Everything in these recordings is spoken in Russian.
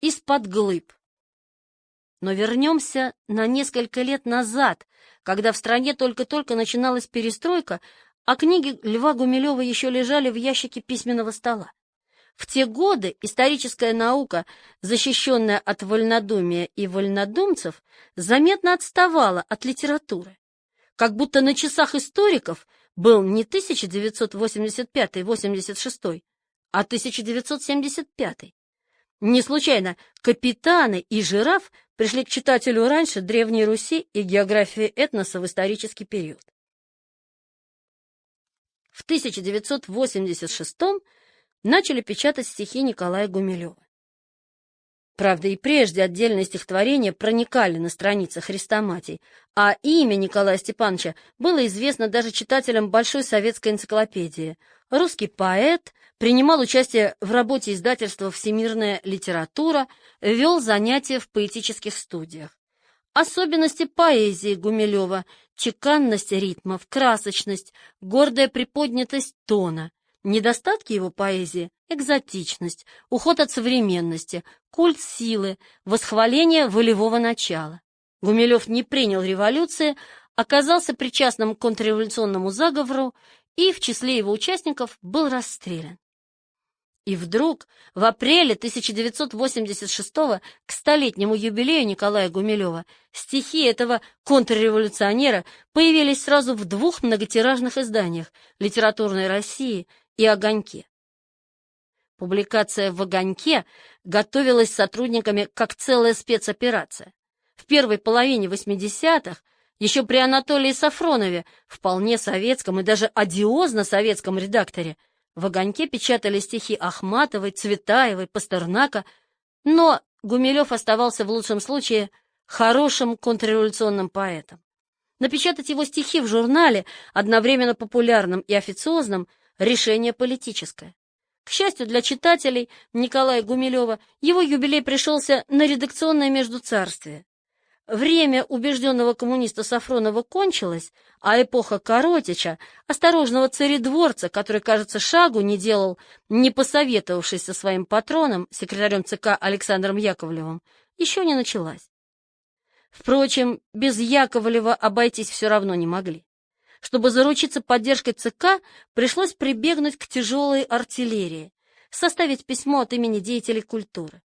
из-под глыб. Но вернемся на несколько лет назад, когда в стране только-только начиналась перестройка, а книги Льва Гумилева еще лежали в ящике письменного стола. В те годы историческая наука, защищенная от вольнодумия и вольнодумцев, заметно отставала от литературы. Как будто на часах историков был не 1985-86, а 1975. Не случайно «Капитаны» и «Жираф» пришли к читателю раньше Древней Руси и географии этноса в исторический период. В 1986 начали печатать стихи Николая Гумилева. Правда, и прежде отдельные стихотворения проникали на страницы хрестоматий, а имя Николая Степановича было известно даже читателям Большой советской энциклопедии. Русский поэт, принимал участие в работе издательства «Всемирная литература», вел занятия в поэтических студиях. Особенности поэзии Гумилева – чеканность ритмов, красочность, гордая приподнятость тона. Недостатки его поэзии – экзотичность, уход от современности, культ силы, восхваление волевого начала. Гумилев не принял революции, оказался причастным к контрреволюционному заговору и в числе его участников был расстрелян. И вдруг в апреле 1986-го, к столетнему юбилею Николая Гумилева, стихи этого контрреволюционера появились сразу в двух многотиражных изданиях «Литературной России» и «Огоньке». Публикация в «Огоньке» готовилась сотрудниками как целая спецоперация. В первой половине 80-х, еще при Анатолии Сафронове, вполне советском и даже одиозно-советском редакторе, в «Огоньке» печатали стихи Ахматовой, Цветаевой, Пастернака, но Гумилев оставался в лучшем случае хорошим контрреволюционным поэтом. Напечатать его стихи в журнале, одновременно популярном и официозном, решение политическое. К счастью для читателей Николая Гумилева, его юбилей пришелся на редакционное междуцарствие. Время убежденного коммуниста Сафронова кончилось, а эпоха Коротича, осторожного царедворца, который, кажется, шагу не делал, не посоветовавшись со своим патроном, секретарем ЦК Александром Яковлевым, еще не началась. Впрочем, без Яковлева обойтись все равно не могли. Чтобы заручиться поддержкой ЦК, пришлось прибегнуть к тяжелой артиллерии, составить письмо от имени деятелей культуры.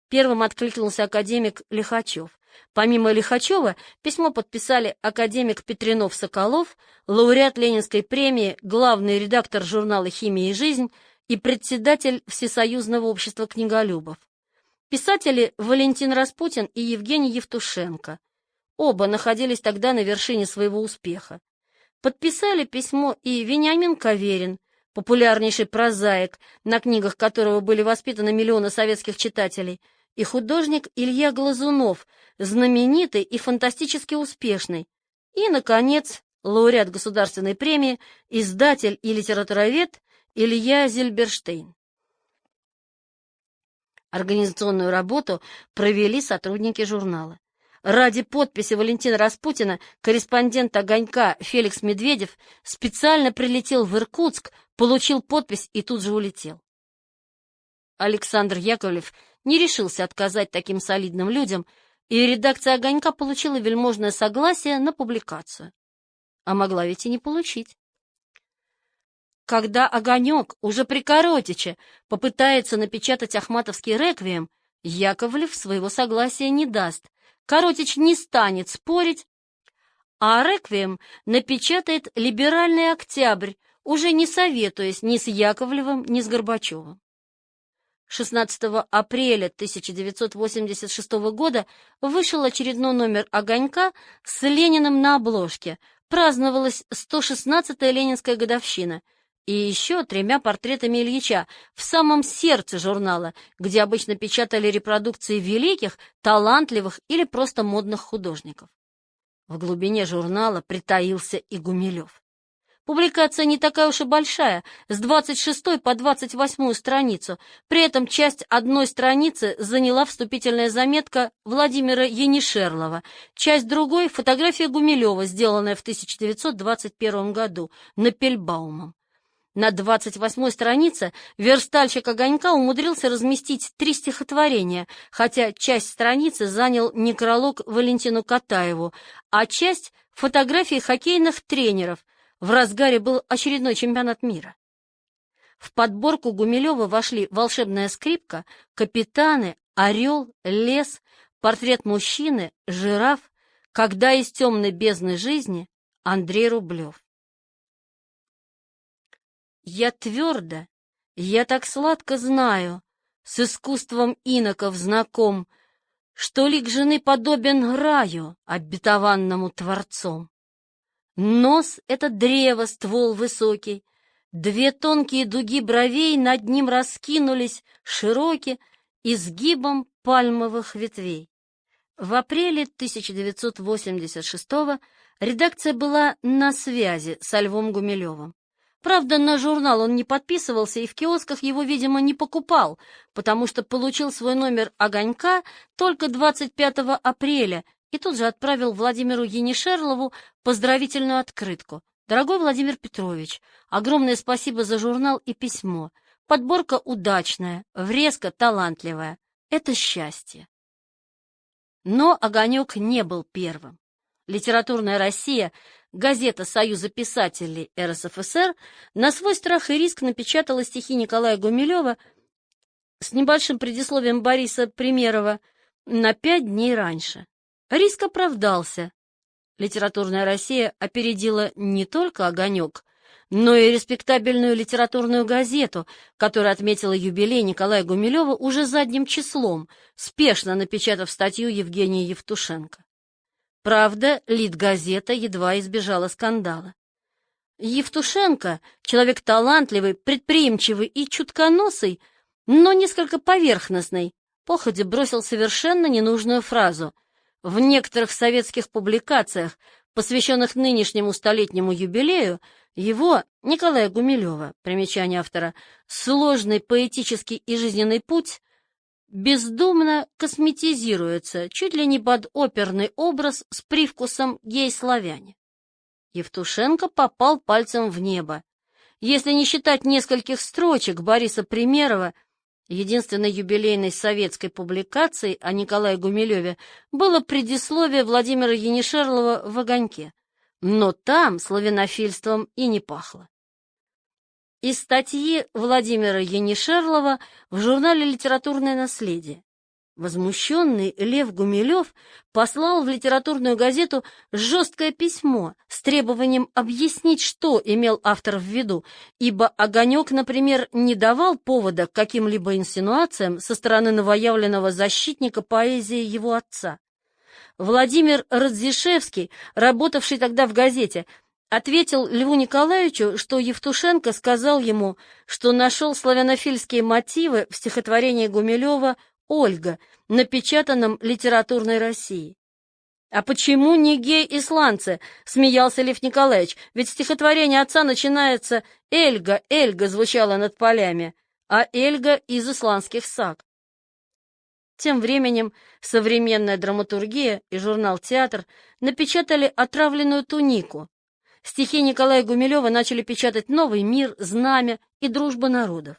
Первым откликнулся академик Лихачев. Помимо Лихачева, письмо подписали академик Петренов-Соколов, лауреат Ленинской премии, главный редактор журнала «Химия и жизнь» и председатель Всесоюзного общества книголюбов. Писатели Валентин Распутин и Евгений Евтушенко. Оба находились тогда на вершине своего успеха. Подписали письмо и Вениамин Каверин, популярнейший прозаик, на книгах которого были воспитаны миллионы советских читателей, и художник Илья Глазунов, знаменитый и фантастически успешный, и, наконец, лауреат государственной премии, издатель и литературовед Илья Зильберштейн. Организационную работу провели сотрудники журнала. Ради подписи Валентина Распутина корреспондент «Огонька» Феликс Медведев специально прилетел в Иркутск, получил подпись и тут же улетел. Александр Яковлев не решился отказать таким солидным людям, и редакция «Огонька» получила вельможное согласие на публикацию. А могла ведь и не получить. Когда «Огонек» уже при Коротиче попытается напечатать ахматовский реквием, Яковлев своего согласия не даст. Коротич не станет спорить, а реквием напечатает «Либеральный Октябрь», уже не советуясь ни с Яковлевым, ни с Горбачевым. 16 апреля 1986 года вышел очередной номер «Огонька» с Лениным на обложке. Праздновалась 116-я ленинская годовщина. И еще 3 портретами Ильича в самом сердце журнала, где обычно печатали репродукции великих, талантливых или просто модных художников. В глубине журнала притаился и Гумилев. Публикация не такая уж и большая, с 26 по 28 страницу, при этом часть одной страницы заняла вступительная заметка Владимира Енишерлова, часть другой — фотография Гумилева, сделанная в 1921 году Напельбаумом. На 28-й странице верстальщик «Огонька» умудрился разместить 3 стихотворения, хотя часть страницы занял некролог Валентину Катаеву, а часть — фотографии хоккейных тренеров. В разгаре был очередной чемпионат мира. В подборку Гумилева вошли «Волшебная скрипка», «Капитаны», «Орел», «Лес», «Портрет мужчины», «Жираф», «Когда из темной бездны жизни», Андрей Рублев. Я твердо, я так сладко знаю, с искусством иноков знаком, что лик жены подобен раю, обетованному Творцом. Нос — это древо, ствол высокий, 2 тонкие дуги бровей над ним раскинулись широки изгибом пальмовых ветвей. В апреле 1986-го редакция была на связи со Львом Гумилевым. Правда, на журнал он не подписывался и в киосках его, видимо, не покупал, потому что получил свой номер «Огонька» только 25 апреля и тут же отправил Владимиру Енишерлову поздравительную открытку. «Дорогой Владимир Петрович, огромное спасибо за журнал и письмо. Подборка удачная, врезка талантливая. Это счастье». Но «Огонек» не был первым. «Литературная Россия», газета Союза писателей РСФСР, на свой страх и риск напечатала стихи Николая Гумилева с небольшим предисловием Бориса Примерова на 5 дней раньше. Риск оправдался. «Литературная Россия» опередила не только «Огонек», но и респектабельную литературную газету, которая отметила юбилей Николая Гумилева уже задним числом, спешно напечатав статью Евгения Евтушенко. Правда, Литгазета едва избежала скандала. Евтушенко, человек талантливый, предприимчивый и чутконосый, но несколько поверхностный, походя бросил совершенно ненужную фразу. В некоторых советских публикациях, посвященных нынешнему столетнему юбилею, его, Николая Гумилева, примечание автора, сложный поэтический и жизненный путь бездумно косметизируется, чуть ли не под оперный образ с привкусом гей-славяне. Евтушенко попал пальцем в небо. Если не считать нескольких строчек Бориса Примерова, единственной юбилейной советской публикацией о Николае Гумилеве было предисловие Владимира Енишерлова в «Огоньке». Но там славянофильством и не пахло. Из статьи Владимира Енишерлова в журнале «Литературное наследие». Возмущенный Лев Гумилев послал в литературную газету жесткое письмо с требованием объяснить, что имел автор в виду, ибо «Огонек», например, не давал повода к каким-либо инсинуациям со стороны новоявленного защитника поэзии его отца. Владимир Радзишевский, работавший тогда в газете, ответил Льву Николаевичу, что Евтушенко сказал ему, что нашел славянофильские мотивы в стихотворении Гумилева «Ольга», напечатанном «Литературной России». «А почему не гей-исландцы?» — смеялся Лев Николаевич, «ведь стихотворение отца начинается «Эльга, Эльга» звучало над полями, а Эльга из исландских саг». Тем временем «Современная драматургия» и журнал «Театр» напечатали «Отравленную тунику». Стихи Николая Гумилева начали печатать «Новый мир», «Знамя» и «Дружба народов».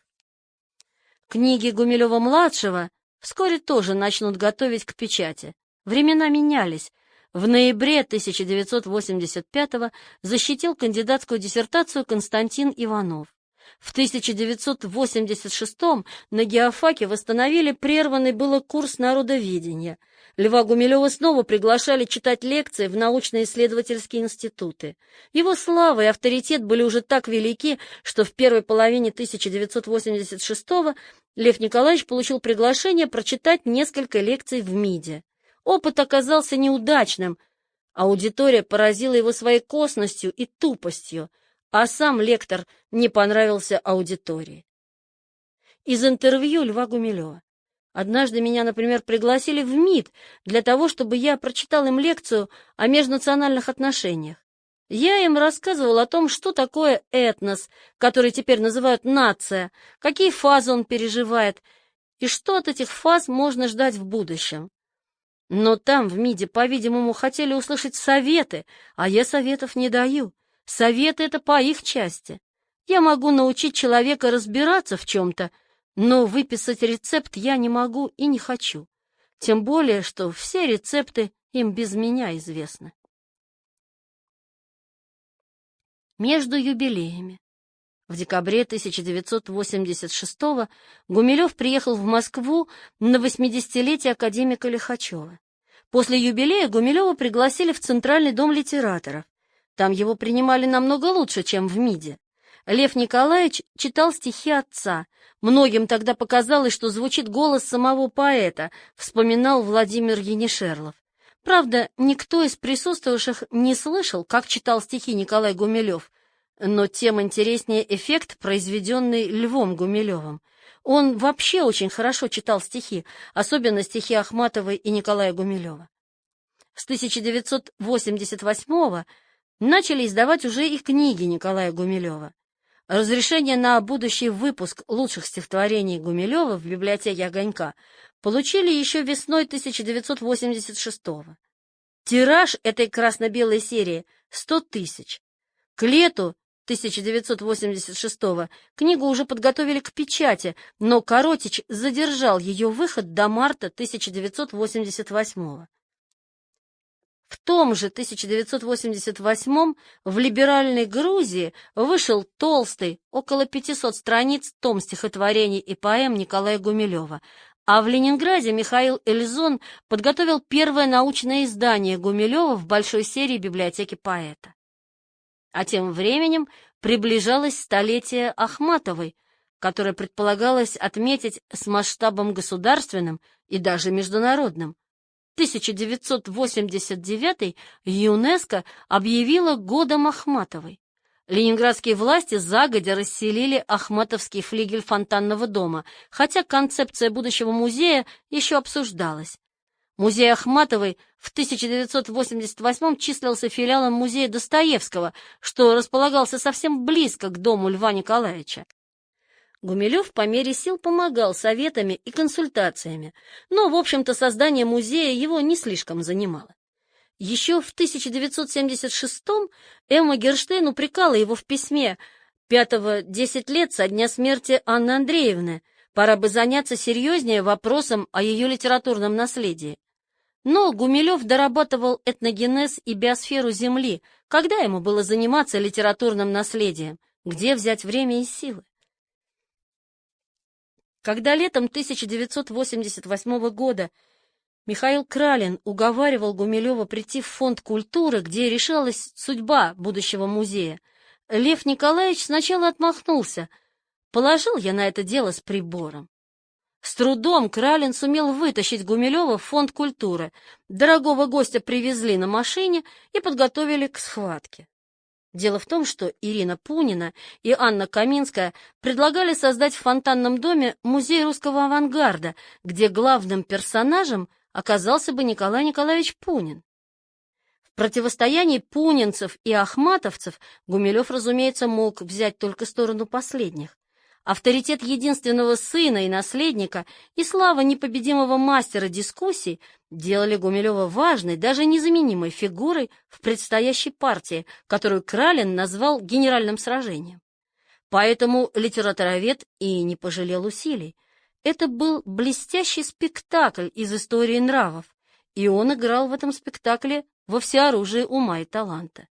Книги Гумилева-младшего вскоре тоже начнут готовить к печати. Времена менялись. В ноябре 1985-го защитил кандидатскую диссертацию Константин Иванов. В 1986-м на геофаке восстановили прерванный было курс народоведения. Льва Гумилева снова приглашали читать лекции в научно-исследовательские институты. Его слава и авторитет были уже так велики, что в первой половине 1986-го Лев Николаевич получил приглашение прочитать несколько лекций в МИДе. Опыт оказался неудачным. Аудитория поразила его своей косностью и тупостью, а сам лектор не понравился аудитории. Из интервью Льва Гумилева. Однажды меня, например, пригласили в МИД для того, чтобы я прочитал им лекцию о межнациональных отношениях. Я им рассказывал о том, что такое этнос, который теперь называют нация, какие фазы он переживает, и что от этих фаз можно ждать в будущем. Но там, в МИДе, по-видимому, хотели услышать советы, а я советов не даю. Советы — это по их части. Я могу научить человека разбираться в чем-то, но выписать рецепт я не могу и не хочу. Тем более, что все рецепты им без меня известны. Между юбилеями. В декабре 1986-го Гумилев приехал в Москву на 80-летие академика Лихачева. После юбилея Гумилева пригласили в Центральный дом литераторов. Там его принимали намного лучше, чем в МИДе. Лев Николаевич читал стихи отца. Многим тогда показалось, что звучит голос самого поэта, вспоминал Владимир Енишерлов. Правда, никто из присутствовавших не слышал, как читал стихи Николай Гумилев, но тем интереснее эффект, произведенный Львом Гумилевым. Он вообще очень хорошо читал стихи, особенно стихи Ахматовой и Николая Гумилева. С 1988-го начали издавать уже и книги Николая Гумилева. Разрешение на будущий выпуск лучших стихотворений Гумилева в библиотеке «Огонька» получили еще весной 1986-го. Тираж этой красно-белой серии — 100 тысяч. К лету 1986-го книгу уже подготовили к печати, но Коротич задержал ее выход до марта 1988-го. В том же 1988-м в либеральной Грузии вышел толстый, около 500 страниц, том стихотворений и поэм Николая Гумилева, а в Ленинграде Михаил Эльзон подготовил первое научное издание Гумилева в большой серии библиотеки поэта. А тем временем приближалось столетие Ахматовой, которое предполагалось отметить с масштабом государственным и даже международным. 1989 ЮНЕСКО объявило годом Ахматовой. Ленинградские власти загодя расселили Ахматовский флигель Фонтанного дома, хотя концепция будущего музея еще обсуждалась. Музей Ахматовой в 1988 числился филиалом музея Достоевского, что располагался совсем близко к дому Льва Николаевича. Гумилев по мере сил помогал советами и консультациями, но, в общем-то, создание музея его не слишком занимало. Еще в 1976-м Эмма Герштейн упрекала его в письме: «5-го 10 лет со дня смерти Анны Андреевны, пора бы заняться серьезнее вопросом о ее литературном наследии». Но Гумилев дорабатывал этногенез и биосферу Земли. Когда ему было заниматься литературным наследием? Где взять время и силы? Когда летом 1988 года Михаил Кралин уговаривал Гумилева прийти в Фонд культуры, где решалась судьба будущего музея, Лев Николаевич сначала отмахнулся. Положил я на это дело с прибором. С трудом Кралин сумел вытащить Гумилева в Фонд культуры. Дорогого гостя привезли на машине и подготовили к схватке. Дело в том, что Ирина Пунина и Анна Каминская предлагали создать в Фонтанном доме музей русского авангарда, где главным персонажем оказался бы Николай Николаевич Пунин. В противостоянии пунинцев и ахматовцев Гумилев, разумеется, мог взять только сторону последних. Авторитет единственного сына и наследника и слава непобедимого мастера дискуссий делали Гумилева важной, даже незаменимой фигурой в предстоящей партии, которую Кралин назвал генеральным сражением. Поэтому литературовед и не пожалел усилий. Это был блестящий спектакль из истории нравов, и он играл в этом спектакле во всеоружии ума и таланта.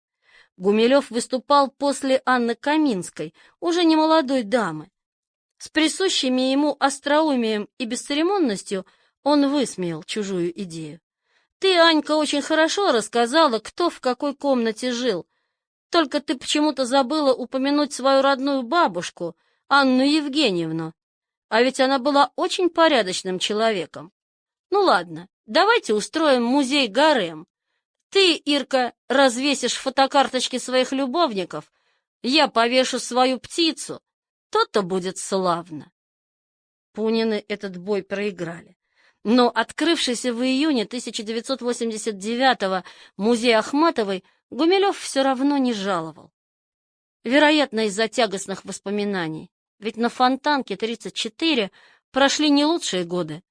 Гумилев выступал после Анны Каминской, уже не молодой дамы. С присущими ему остроумием и бесцеремонностью он высмеял чужую идею. «Ты, Анька, очень хорошо рассказала, кто в какой комнате жил. Только ты почему-то забыла упомянуть свою родную бабушку, Анну Евгеньевну. А ведь она была очень порядочным человеком. Ну ладно, давайте устроим музей-гарем. Ты, Ирка, развесишь фотокарточки своих любовников, я повешу свою птицу. То-то будет славно». Пунины этот бой проиграли. Но открывшийся в июне 1989-го музей Ахматовой Гумилев все равно не жаловал. Вероятно, из-за тягостных воспоминаний. Ведь на Фонтанке 34 прошли не лучшие годы.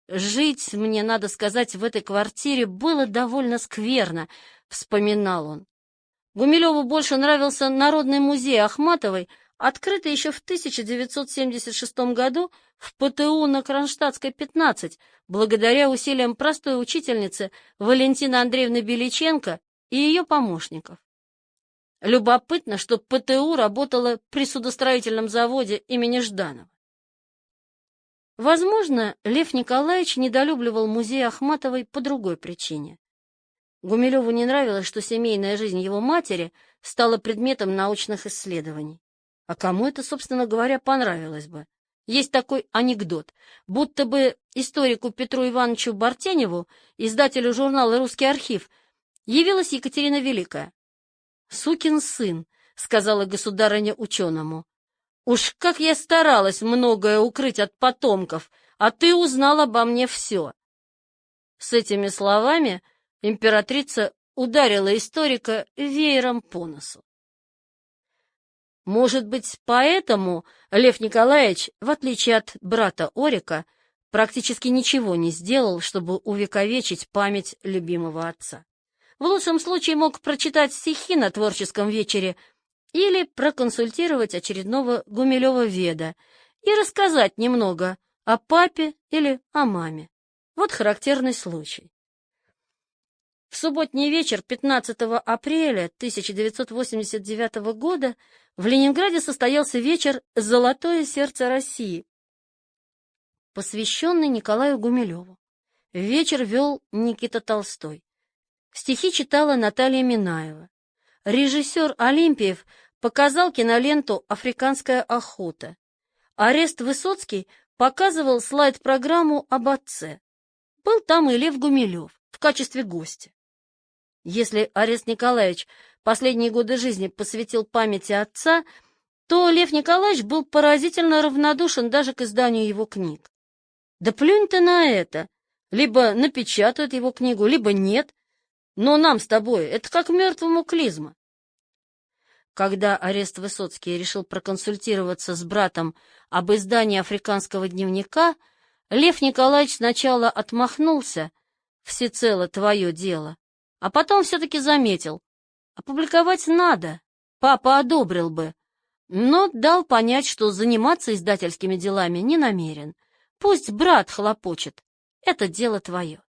«Жить мне, надо сказать, в этой квартире было довольно скверно», — вспоминал он. Гумилеву больше нравился Народный музей Ахматовой, открытый еще в 1976 году в ПТУ на Кронштадтской, 15, благодаря усилиям простой учительницы Валентины Андреевны Беличенко и ее помощников. Любопытно, что ПТУ работала при судостроительном заводе имени Жданова. Возможно, Лев Николаевич недолюбливал музей Ахматовой по другой причине. Гумилеву не нравилось, что семейная жизнь его матери стала предметом научных исследований. А кому это, собственно говоря, понравилось бы? Есть такой анекдот, будто бы историку Петру Ивановичу Бартеневу, издателю журнала «Русский архив», явилась Екатерина Великая. «Сукин сын», — сказала государыня ученому, — «уж как я старалась многое укрыть от потомков, а ты узнал обо мне все». С этими словами императрица ударила историка веером по носу. Может быть, поэтому Лев Николаевич, в отличие от брата Орика, практически ничего не сделал, чтобы увековечить память любимого отца. В лучшем случае мог прочитать стихи на творческом вечере или проконсультировать очередного Гумилева-веда и рассказать немного о папе или о маме. Вот характерный случай. В субботний вечер 15 апреля 1989 года в Ленинграде состоялся вечер «Золотое сердце России», посвященный Николаю Гумилеву. Вечер вел Никита Толстой. Стихи читала Наталья Минаева. Режиссер Олимпиев показал киноленту «Африканская охота». Орест Высоцкий показывал слайд-программу об отце. Был там и Лев Гумилев в качестве гостя. Если Орест Николаевич последние годы жизни посвятил памяти отца, то Лев Николаевич был поразительно равнодушен даже к изданию его книг. Да плюнь ты на это! Либо напечатают его книгу, либо нет. Но нам с тобой это как мертвому клизма. Когда Орест Высоцкий решил проконсультироваться с братом об издании африканского дневника, Лев Николаевич сначала отмахнулся: «Всецело твое дело», а потом все-таки заметил: опубликовать надо, папа одобрил бы, но дал понять, что заниматься издательскими делами не намерен. Пусть брат хлопочет, это дело твое.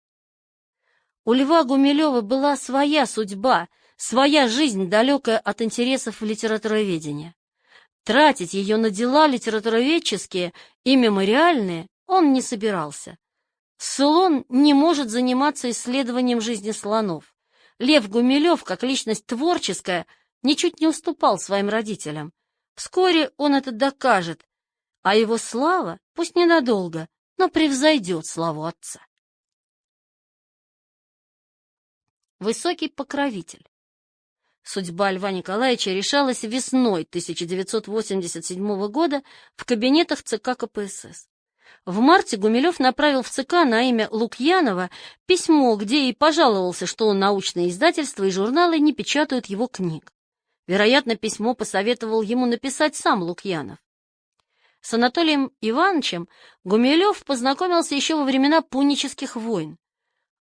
У Льва Гумилева была своя судьба, своя жизнь, далекая от интересов литературоведения. Тратить ее на дела литературоведческие и мемориальные он не собирался. Слон не может заниматься исследованием жизни слонов. Лев Гумилев, как личность творческая, ничуть не уступал своим родителям. Вскоре он это докажет, а его слава, пусть ненадолго, но превзойдет славу отца. Высокий покровитель. Судьба Льва Николаевича решалась весной 1987 года в кабинетах ЦК КПСС. В марте Гумилев направил в ЦК на имя Лукьянова письмо, где и пожаловался, что научные издательства и журналы не печатают его книг. Вероятно, письмо посоветовал ему написать сам Лукьянов. С Анатолием Ивановичем Гумилев познакомился еще во времена Пунических войн.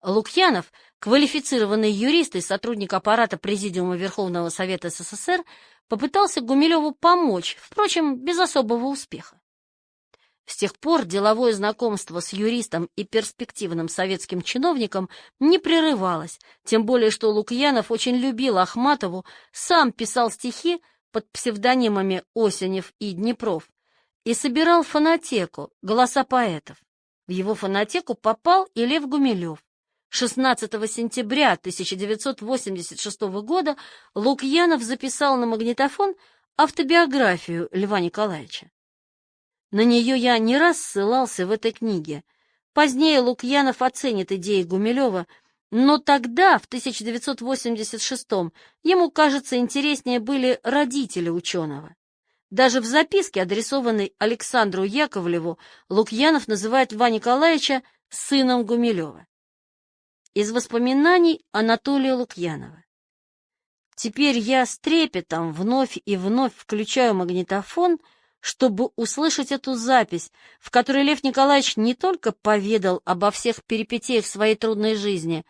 Лукьянов, квалифицированный юрист и сотрудник аппарата Президиума Верховного Совета СССР, попытался Гумилеву помочь, впрочем, без особого успеха. С тех пор деловое знакомство с юристом и перспективным советским чиновником не прерывалось, тем более что Лукьянов очень любил Ахматову, сам писал стихи под псевдонимами Осенев и Днепров и собирал фонотеку «Голоса поэтов». В его фонотеку попал и Лев Гумилев. 16 сентября 1986 года Лукьянов записал на магнитофон автобиографию Льва Николаевича. На нее я не раз ссылался в этой книге. Позднее Лукьянов оценит идеи Гумилева, но тогда, в 1986-м, ему, кажется, интереснее были родители ученого. Даже в записке, адресованной Александру Яковлеву, Лукьянов называет Льва Николаевича сыном Гумилева. Из воспоминаний Анатолия Лукьянова. Теперь я с трепетом вновь и вновь включаю магнитофон, чтобы услышать эту запись, в которой Лев Николаевич не только поведал обо всех перипетиях своей трудной жизни,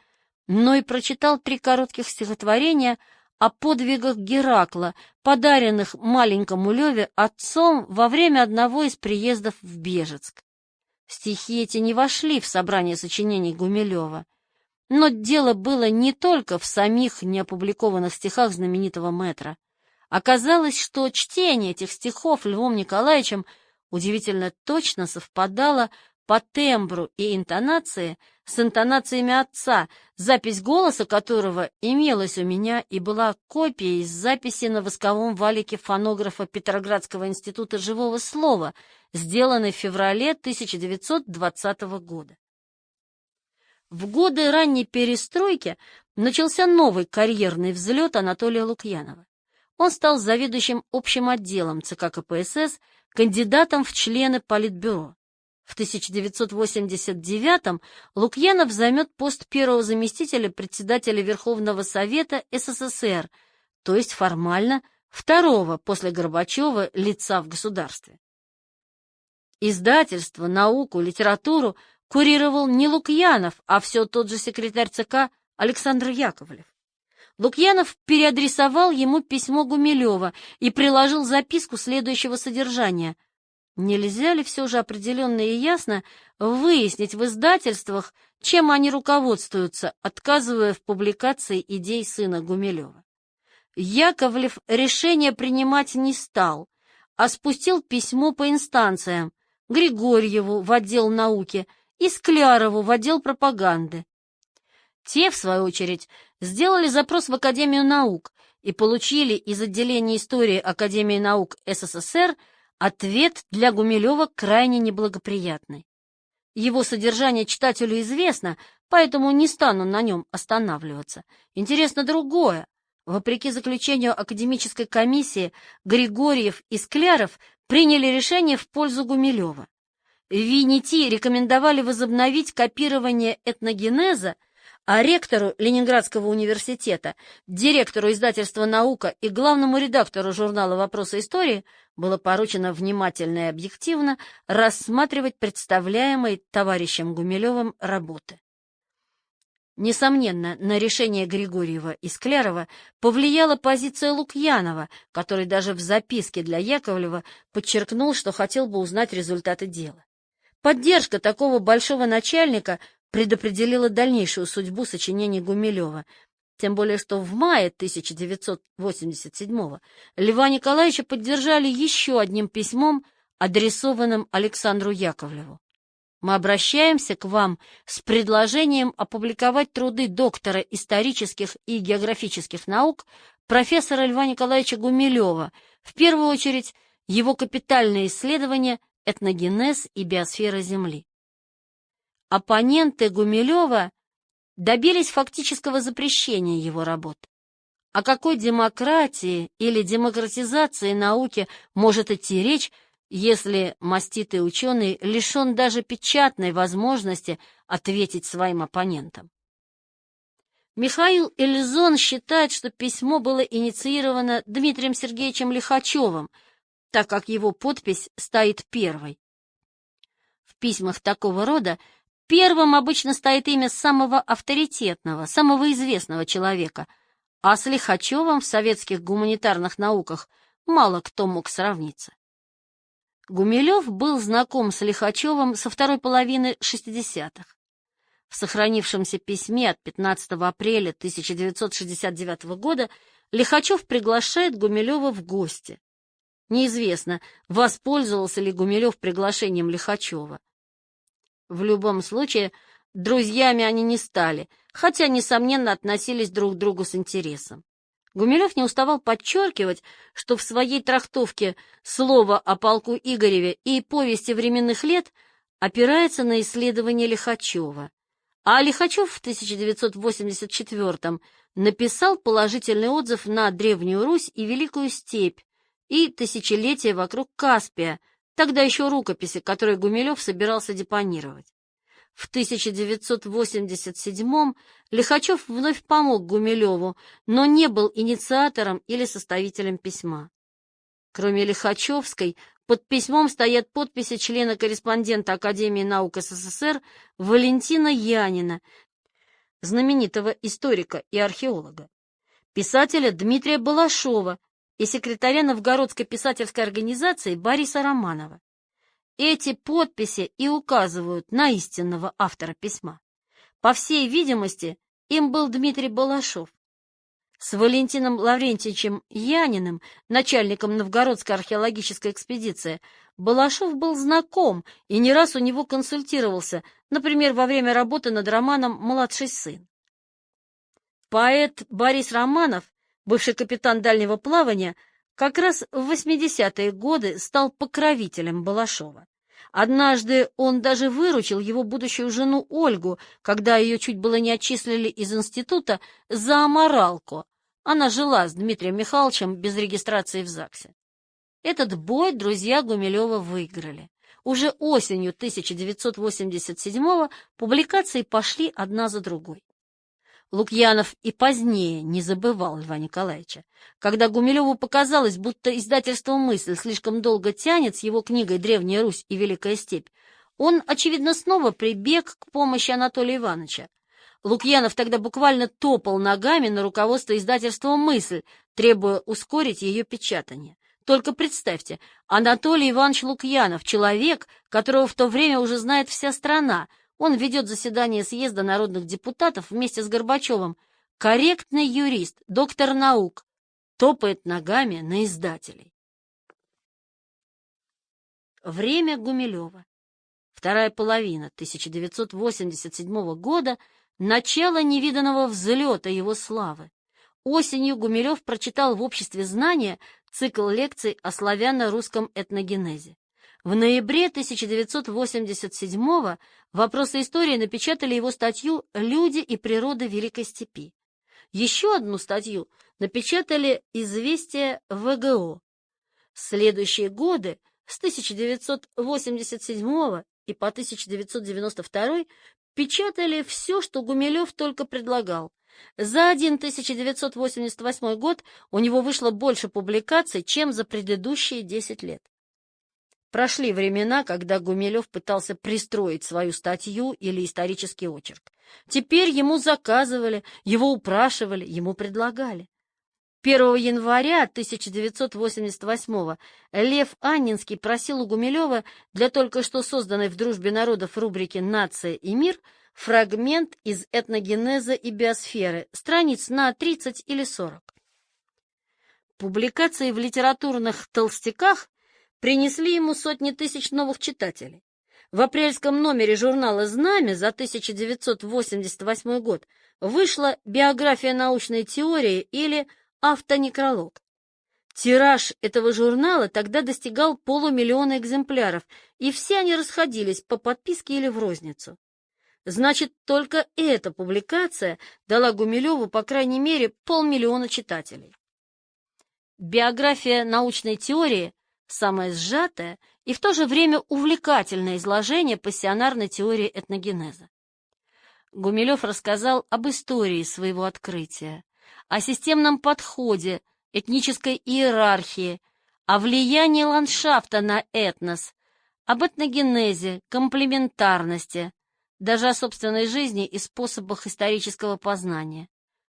но и прочитал 3 коротких стихотворения о подвигах Геракла, подаренных маленькому Леве отцом во время одного из приездов в Бежецк. Стихи эти не вошли в собрание сочинений Гумилева, но дело было не только в самих неопубликованных стихах знаменитого мэтра. Оказалось, что чтение этих стихов Львом Николаевичем удивительно точно совпадало по тембру и интонации с интонациями отца, запись голоса которого имелась у меня и была копией записи на восковом валике фонографа Петроградского института живого слова, сделанной в феврале 1920 года. В годы ранней перестройки начался новый карьерный взлет Анатолия Лукьянова. Он стал заведующим общим отделом ЦК КПСС, кандидатом в члены Политбюро. В 1989-м Лукьянов займет пост первого заместителя председателя Верховного Совета СССР, то есть формально второго после Горбачева лица в государстве. Издательство, науку, литературу курировал не Лукьянов, а все тот же секретарь ЦК Александр Яковлев. Лукьянов переадресовал ему письмо Гумилева и приложил записку следующего содержания: «Нельзя ли все же определенно и ясно выяснить в издательствах, чем они руководствуются, отказывая в публикации идей сына Гумилева?» Яковлев решение принимать не стал, а спустил письмо по инстанциям: Григорьеву в отдел науки и Склярову в отдел пропаганды. Те, в свою очередь, сделали запрос в Академию наук и получили из отделения истории Академии наук СССР ответ для Гумилева крайне неблагоприятный. Его содержание читателю известно, поэтому не стану на нем останавливаться. Интересно другое. Вопреки заключению академической комиссии, Григорьев и Скляров приняли решение в пользу Гумилева. Винити рекомендовали возобновить копирование этногенеза, а ректору Ленинградского университета, директору издательства «Наука» и главному редактору журнала «Вопросы истории» было поручено внимательно и объективно рассматривать представляемые товарищем Гумилевым работы. Несомненно, на решение Григорьева и Склярова повлияла позиция Лукьянова, который даже в записке для Яковлева подчеркнул, что хотел бы узнать результаты дела. Поддержка такого большого начальника предопределила дальнейшую судьбу сочинений Гумилева, тем более что в мае 1987-го Льва Николаевича поддержали еще одним письмом, адресованным Александру Яковлеву. «Мы обращаемся к вам с предложением опубликовать труды доктора исторических и географических наук профессора Льва Николаевича Гумилева, в первую очередь его капитальное исследование «Этногенез и биосфера Земли». Оппоненты Гумилева добились фактического запрещения его работ. О какой демократии или демократизации науки может идти речь, если маститый ученый лишен даже печатной возможности ответить своим оппонентам? Михаил Эльзон считает, что письмо было инициировано Дмитрием Сергеевичем Лихачевым, так как его подпись стоит первой. В письмах такого рода первым обычно стоит имя самого авторитетного, самого известного человека, а с Лихачевым в советских гуманитарных науках мало кто мог сравниться. Гумилев был знаком с Лихачевым со второй половины 60-х. В сохранившемся письме от 15 апреля 1969 года Лихачев приглашает Гумилева в гости. Неизвестно, воспользовался ли Гумилев приглашением Лихачева. В любом случае, друзьями они не стали, хотя, несомненно, относились друг к другу с интересом. Гумилев не уставал подчеркивать, что в своей трактовке слова о полку Игореве и повести временных лет опирается на исследования Лихачева, а Лихачев в 1984-м написал положительный отзыв на Древнюю Русь и Великую Степь и тысячелетия вокруг Каспия, тогда еще рукописи, которые Гумилев собирался депонировать. В 1987-м Лихачев вновь помог Гумилеву, но не был инициатором или составителем письма. Кроме Лихачевской, под письмом стоят подписи члена-корреспондента Академии наук СССР Валентина Янина, знаменитого историка и археолога. писателя Дмитрия Балашова и секретаря Новгородской писательской организации Бориса Романова. Эти подписи и указывают на истинного автора письма. По всей видимости, им был Дмитрий Балашов. С Валентином Лаврентьевичем Яниным, начальником Новгородской археологической экспедиции, Балашов был знаком и не раз у него консультировался, например, во время работы над романом «Младший сын». Поэт Борис Романов, бывший капитан дальнего плавания, как раз в 80-е годы стал покровителем Балашова. Однажды он даже выручил его будущую жену Ольгу, когда ее чуть было не отчислили из института за аморалку. Она жила с Дмитрием Михайловичем без регистрации в ЗАГСе. Этот бой друзья Гумилева выиграли. Уже осенью 1987-го публикации пошли одна за другой. Лукьянов и позднее не забывал Льва Николаевича. Когда Гумилеву показалось, будто издательство «Мысль» слишком долго тянет с его книгой «Древняя Русь и Великая степь», он, очевидно, снова прибег к помощи Анатолия Ивановича. Лукьянов тогда буквально топал ногами на руководство издательства «Мысль», требуя ускорить ее печатание. Только представьте, Анатолий Иванович Лукьянов, человек, которого в то время уже знает вся страна, он ведет заседание съезда народных депутатов вместе с Горбачевым, корректный юрист, доктор наук, топает ногами на издателей. Время Гумилева. Вторая половина 1987 года — начало невиданного взлета его славы. Осенью Гумилев прочитал в «Обществе знания» цикл лекций о славяно-русском этногенезе. В ноябре 1987-го «Вопросы истории» напечатали его статью «Люди и природа Великой степи». Еще одну статью напечатали «Известия ВГО». Следующие годы, с 1987 и по 1992, печатали все, что Гумилев только предлагал. За один 1988 год у него вышло больше публикаций, чем за предыдущие 10 лет. Прошли времена, когда Гумилев пытался пристроить свою статью или исторический очерк. Теперь ему заказывали, его упрашивали, ему предлагали. 1 января 1988-го Лев Анненский просил у Гумилева для только что созданной в «Дружбе народов» рубрики «Нация и мир» фрагмент из этногенеза и биосферы, страниц на 30 или 40. Публикации в литературных толстяках принесли ему сотни тысяч новых читателей. В апрельском номере журнала «Знамя» за 1988 год вышла «Биография научной теории» или «Автонекролог». Тираж этого журнала тогда достигал 500 000 экземпляров, и все они расходились по подписке или в розницу. Значит, только эта публикация дала Гумилеву, по крайней мере, 500 000 читателей. «Биография научной теории» — самое сжатое и в то же время увлекательное изложение пассионарной теории этногенеза. Гумилев рассказал об истории своего открытия, о системном подходе, этнической иерархии, о влиянии ландшафта на этнос, об этногенезе, комплементарности, даже о собственной жизни и способах исторического познания.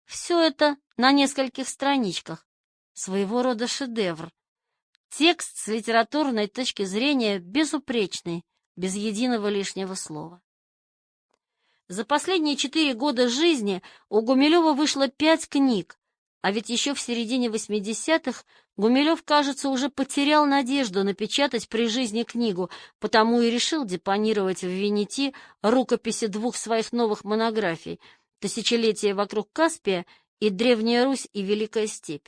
Все это на нескольких страничках, своего рода шедевр. Текст с литературной точки зрения безупречный, без единого лишнего слова. За последние 4 года жизни у Гумилева вышло 5 книг, а ведь еще в середине 80-х Гумилев, кажется, уже потерял надежду напечатать при жизни книгу, потому и решил депонировать в Венети рукописи 2 своих новых монографий «Тысячелетие вокруг Каспия» и «Древняя Русь и Великая степь».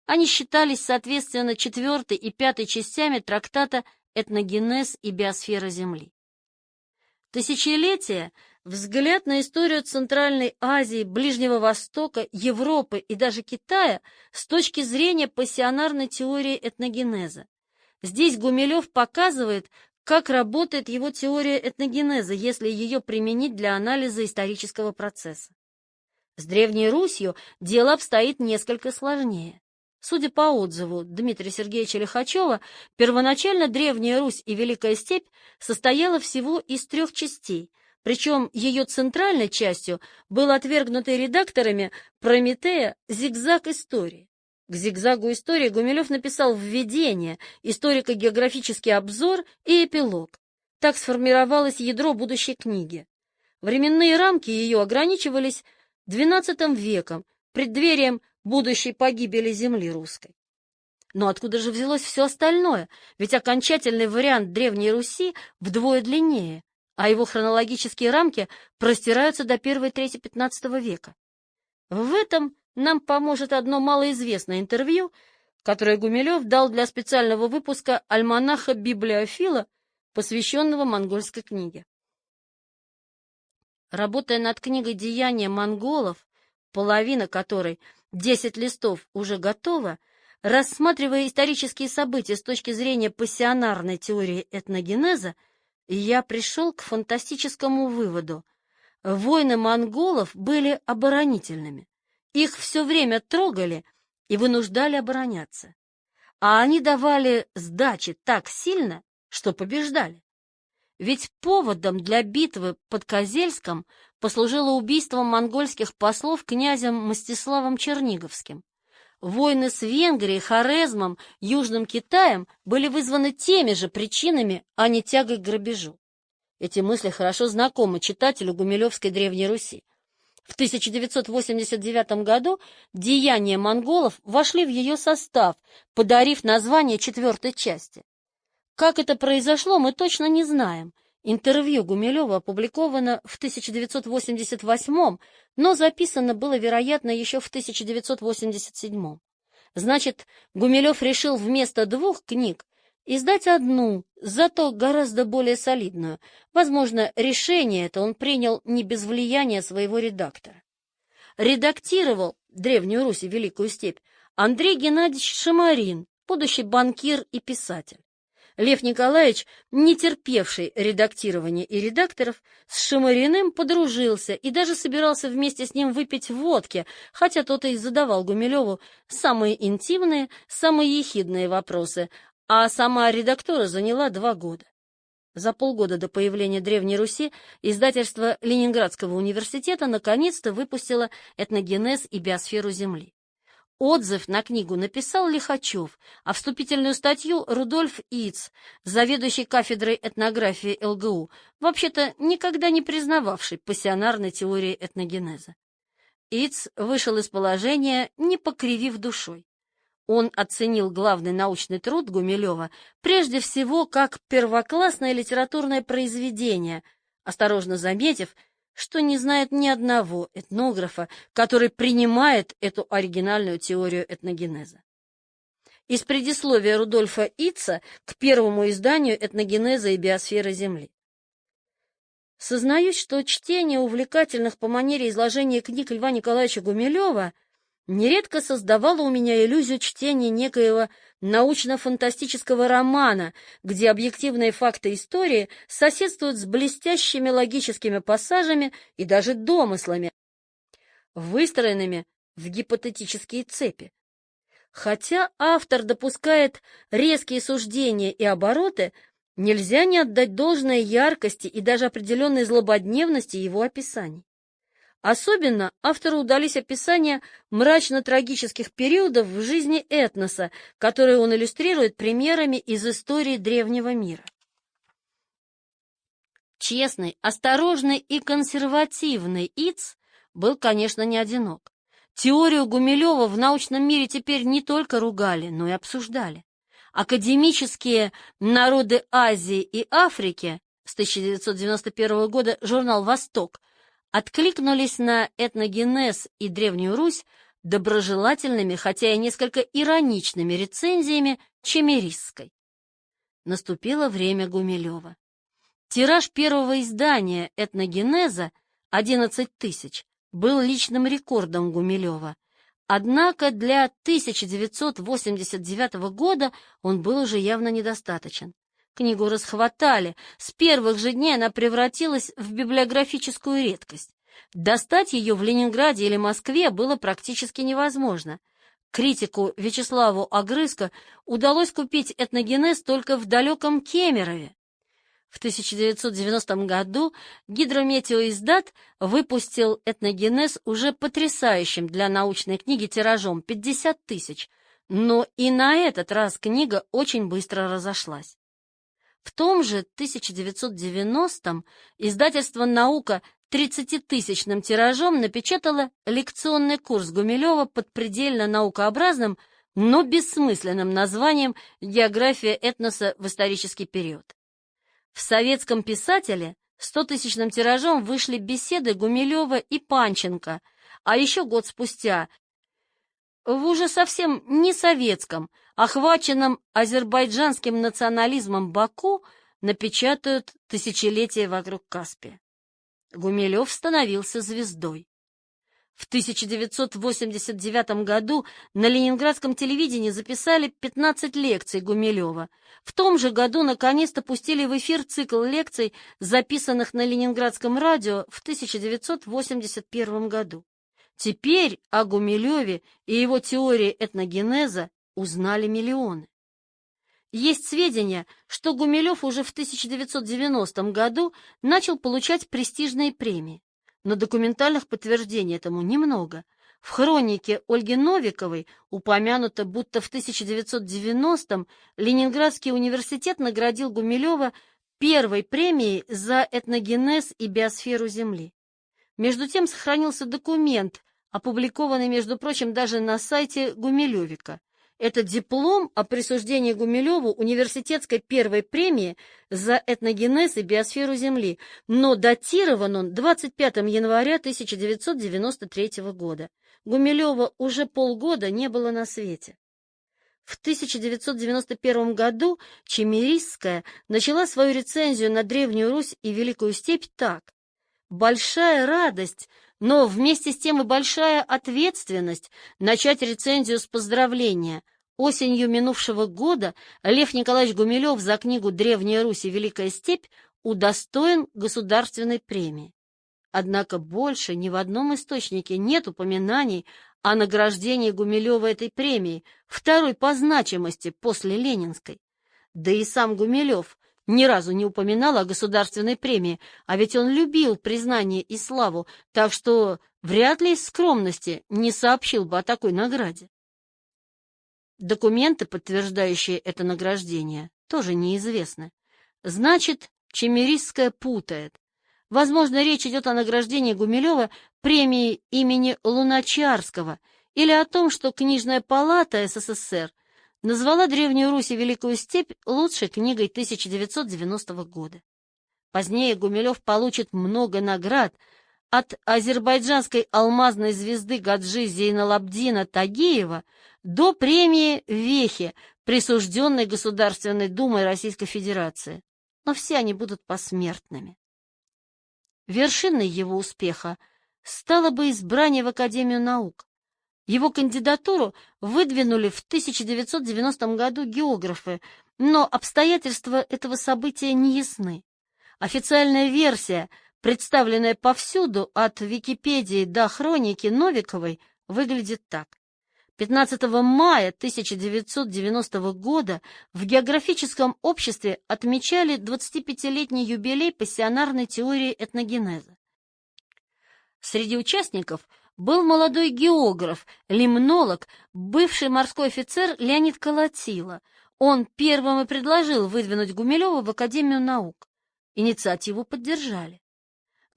Они считались, соответственно, 4 и 5 частями трактата «Этногенез и биосфера Земли». «Тысячелетие» — взгляд на историю Центральной Азии, Ближнего Востока, Европы и даже Китая с точки зрения пассионарной теории этногенеза. Здесь Гумилев показывает, как работает его теория этногенеза, если ее применить для анализа исторического процесса. С Древней Русью дело обстоит несколько сложнее. Судя по отзыву Дмитрия Сергеевича Лихачева, первоначально Древняя Русь и Великая степь состояла всего из 3 частей, Причем ее центральной частью был отвергнутый редакторами «Прометея» зигзаг истории. К зигзагу истории Гумилев написал введение, историко-географический обзор и эпилог. Так сформировалось ядро будущей книги. Временные рамки ее ограничивались XII веком, преддверием будущей погибели земли русской. Но откуда же взялось все остальное? Ведь окончательный вариант Древней Руси вдвое длиннее, а его хронологические рамки простираются до первой трети XV века. В этом нам поможет одно малоизвестное интервью, которое Гумилев дал для специального выпуска альманаха «Библиофила», посвященного монгольской книге. Работая над книгой «Деяния монголов», половина которой, 10 листов, уже готова, рассматривая исторические события с точки зрения пассионарной теории этногенеза, я пришел к фантастическому выводу. Войны монголов были оборонительными. Их все время трогали и вынуждали обороняться. А они давали сдачи так сильно, что побеждали. Ведь поводом для битвы под Козельском послужило убийство монгольских послов князем Мстиславом Черниговским. Войны с Венгрией, Хорезмом, Южным Китаем были вызваны теми же причинами, а не тягой к грабежу. Эти мысли хорошо знакомы читателю Гумилевской Древней Руси. В 1989 году «Деяния монголов» вошли в ее состав, подарив название 4-й части. Как это произошло, мы точно не знаем. Интервью Гумилева опубликовано в 1988, но записано было, вероятно, еще в 1987. Значит, Гумилев решил вместо 2 книг издать одну, зато гораздо более солидную. Возможно, решение это он принял не без влияния своего редактора. Редактировал «Древнюю Русь и Великую степь» Андрей Геннадьевич Шамарин, будущий банкир и писатель. Лев Николаевич, не терпевший редактирования и редакторов, с Шамариным подружился и даже собирался вместе с ним выпить водки, хотя тот и задавал Гумилеву самые интимные, самые ехидные вопросы, а сама редактура заняла 2 года. За полгода до появления Древней Руси издательство Ленинградского университета наконец-то выпустило «Этногенез и биосферу Земли». Отзыв на книгу написал Лихачев, а вступительную статью Рудольф Иц, заведующий кафедрой этнографии ЛГУ, вообще-то никогда не признававший пассионарной теории этногенеза. Иц вышел из положения, не покривив душой. Он оценил главный научный труд Гумилева прежде всего как первоклассное литературное произведение, осторожно заметив, что не знает ни одного этнографа, который принимает эту оригинальную теорию этногенеза. Из предисловия Рудольфа Итца к первому изданию «Этногенеза и биосферы Земли». Сознаюсь, что чтение увлекательных по манере изложения книг Льва Николаевича Гумилева нередко создавало у меня иллюзию чтения некоего научно-фантастического романа, где объективные факты истории соседствуют с блестящими логическими пассажами и даже домыслами, выстроенными в гипотетические цепи. Хотя автор допускает резкие суждения и обороты, нельзя не отдать должное яркости и даже определенной злободневности его описаний. Особенно автору удались описания мрачно-трагических периодов в жизни этноса, которые он иллюстрирует примерами из истории древнего мира. Честный, осторожный и консервативный Иц был, конечно, не одинок. Теорию Гумилева в научном мире теперь не только ругали, но и обсуждали. Академические народы Азии и Африки, с 1991 года журнал «Восток», откликнулись на этногенез и Древнюю Русь доброжелательными, хотя и несколько ироничными рецензиями чимерисской. Наступило время Гумилева. Тираж первого издания «Этногенеза» 11 тысяч был личным рекордом Гумилева, однако для 1989 года он был уже явно недостаточен. Книгу расхватали, с первых же дней она превратилась в библиографическую редкость. Достать ее в Ленинграде или Москве было практически невозможно. Критику Вячеславу Огрызко удалось купить этногенез только в далеком Кемерове. В 1990 году Гидрометеоиздат выпустил «Этногенез» уже потрясающим для научной книги тиражом 50 тысяч, но и на этот раз книга очень быстро разошлась. В том же 1990-м издательство «Наука» 30-тысячным тиражом напечатало лекционный курс Гумилева под предельно наукообразным, но бессмысленным названием «География этноса в исторический период». В «Советском писателе» 100-тысячным тиражом вышли беседы Гумилева и Панченко, а еще год спустя в уже совсем не советском, охваченном азербайджанским национализмом Баку, напечатают «Тысячелетие вокруг Каспия». Гумилев становился звездой. В 1989 году на ленинградском телевидении записали 15 лекций Гумилева. В том же году наконец-то пустили в эфир цикл лекций, записанных на ленинградском радио в 1981 году. Теперь о Гумилеве и его теории этногенеза узнали миллионы. Есть сведения, что Гумилев уже в 1990 году начал получать престижные премии. Но документальных подтверждений этому немного. В хронике Ольги Новиковой упомянуто, будто в 1990-м Ленинградский университет наградил Гумилева первой премией за этногенез и биосферу Земли. Между тем сохранился документ, опубликованный, между прочим, даже на сайте Гумилевика. Это диплом о присуждении Гумилеву университетской первой премии за этногенез и биосферу Земли, но датирован он 25 января 1993 года. Гумилева уже полгода не было на свете. В 1991 году Чемерисская начала свою рецензию на Древнюю Русь и Великую Степь так: «Большая радость, но вместе с тем и большая ответственность начать рецензию с поздравления. Осенью минувшего года Лев Николаевич Гумилев за книгу «Древняя Русь и Великая Степь» удостоен государственной премии». Однако больше ни в одном источнике нет упоминаний о награждении Гумилева этой премией, второй по значимости после Ленинской. Да и сам Гумилев ни разу не упоминал о государственной премии, а ведь он любил признание и славу, так что вряд ли из скромности не сообщил бы о такой награде. Документы, подтверждающие это награждение, тоже неизвестны. Значит, Чемерисская путает. Возможно, речь идет о награждении Гумилева премией имени Луначарского или о том, что Книжная палата СССР назвала Древнюю Русь и Великую Степь лучшей книгой 1990 года. Позднее Гумилев получит много наград, от азербайджанской алмазной звезды Гаджи Зейналабдина Тагиева до премии Вехе, присужденной Государственной Думой Российской Федерации. Но все они будут посмертными. Вершиной его успеха стало бы избрание в Академию наук. Его кандидатуру выдвинули в 1990 году географы, но обстоятельства этого события не ясны. Официальная версия, представленная повсюду от Википедии до хроники Новиковой, выглядит так. 15 мая 1990 года в географическом обществе отмечали 25-летний юбилей пассионарной теории этногенеза. Среди участников был молодой географ, лимнолог, бывший морской офицер Леонид Колотило. Он первым и предложил выдвинуть Гумилева в Академию наук. Инициативу поддержали.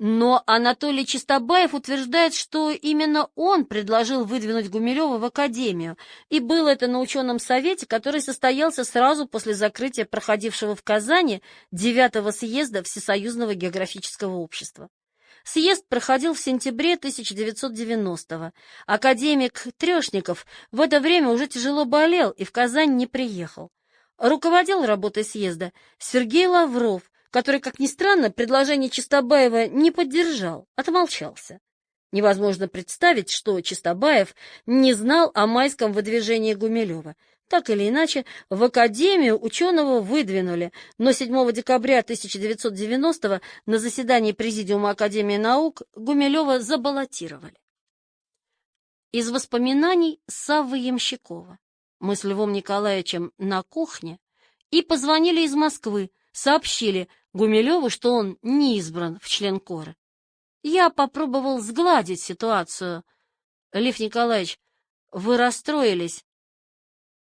Но Анатолий Чистобаев утверждает, что именно он предложил выдвинуть Гумилева в Академию, и было это на ученом совете, который состоялся сразу после закрытия проходившего в Казани 9-го съезда Всесоюзного географического общества. Съезд проходил в сентябре 1990-го. Академик Трешников в это время уже тяжело болел и в Казань не приехал. Руководил работой съезда Сергей Лавров, который, как ни странно, предложение Чистобаева не поддержал, отмолчался. Невозможно представить, что Чистобаев не знал о майском выдвижении Гумилева. Так или иначе, в Академию ученого выдвинули, но 7 декабря 1990-го на заседании Президиума Академии наук Гумилева забаллотировали. Из воспоминаний Саввы Ямщикова. Мы с Львом Николаевичем на кухне и позвонили из Москвы, сообщили: Гумилеву, что он не избран в членкоры. Я попробовал сгладить ситуацию. Лев Николаевич, вы расстроились.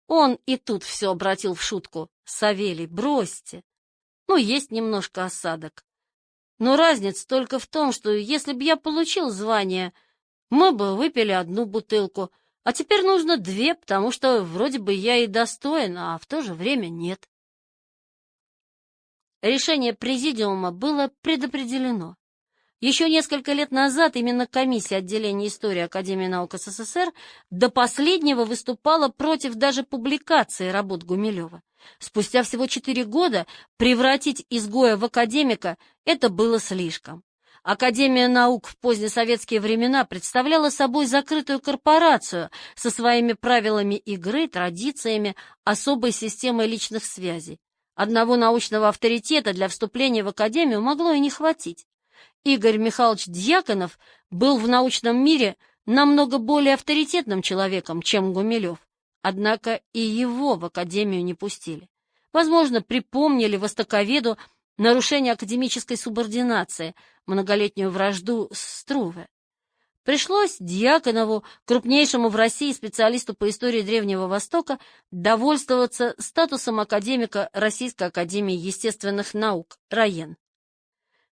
Он и тут все обратил в шутку. Савелий, бросьте. Ну, есть немножко осадок. Но разница только в том, что если бы я получил звание, мы бы выпили одну бутылку, а теперь нужно две, потому что вроде бы я и достоин, а в то же время нет. Решение президиума было предопределено. Еще несколько лет назад именно комиссия отделения истории Академии наук СССР до последнего выступала против даже публикации работ Гумилева. Спустя всего 4 года превратить изгоя в академика – это было слишком. Академия наук в позднесоветские времена представляла собой закрытую корпорацию со своими правилами игры, традициями, особой системой личных связей. Одного научного авторитета для вступления в академию могло и не хватить. Игорь Михайлович Дьяконов был в научном мире намного более авторитетным человеком, чем Гумилев. Однако и его в академию не пустили. Возможно, припомнили востоковеду нарушение академической субординации, многолетнюю вражду с Струве. Пришлось Дьяконову, крупнейшему в России специалисту по истории Древнего Востока, довольствоваться статусом академика Российской академии естественных наук РАЕН.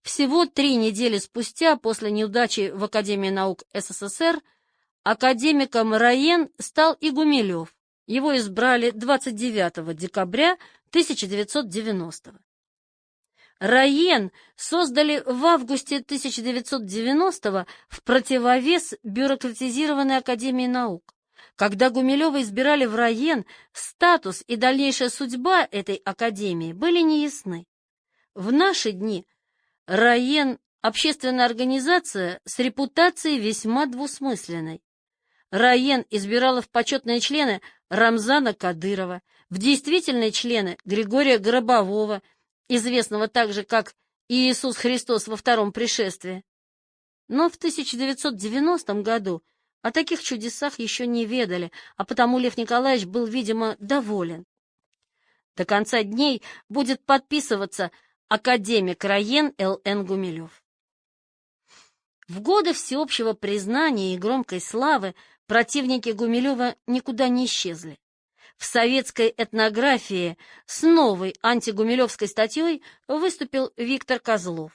Всего 3 недели спустя, после неудачи в Академии наук СССР, академиком РАЕН стал и Гумилев. Его избрали 29 декабря 1990 года. РАЕН создали в августе 1990 в противовес бюрократизированной Академии наук. Когда Гумилева избирали в РАЕН, статус и дальнейшая судьба этой академии были неясны. В наши дни РАЕН – общественная организация с репутацией весьма двусмысленной. РАЕН избирала в почетные члены Рамзана Кадырова, в действительные члены Григория Гробового, известного также как Иисус Христос во втором пришествии. Но в 1990 году о таких чудесах еще не ведали, а потому Лев Николаевич был, видимо, доволен. До конца дней будет подписываться академик РАЕН Л.Н. Гумилев. В годы всеобщего признания и громкой славы противники Гумилева никуда не исчезли. В советской этнографии с новой антигумилевской статьей выступил Виктор Козлов.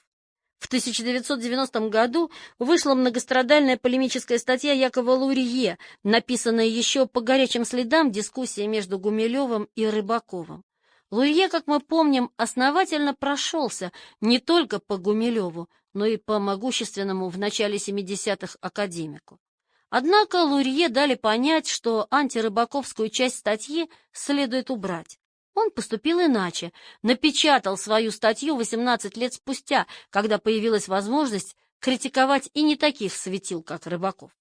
В 1990 году вышла многострадальная полемическая статья Якова Лурье, написанная еще по горячим следам дискуссии между Гумилевым и Рыбаковым. Лурье, как мы помним, основательно прошелся не только по Гумилеву, но и по могущественному в начале 70-х академику. Однако Лурье дали понять, что антирыбаковскую часть статьи следует убрать. Он поступил иначе, напечатал свою статью 18 лет спустя, когда появилась возможность критиковать и не таких светил, как Рыбаков.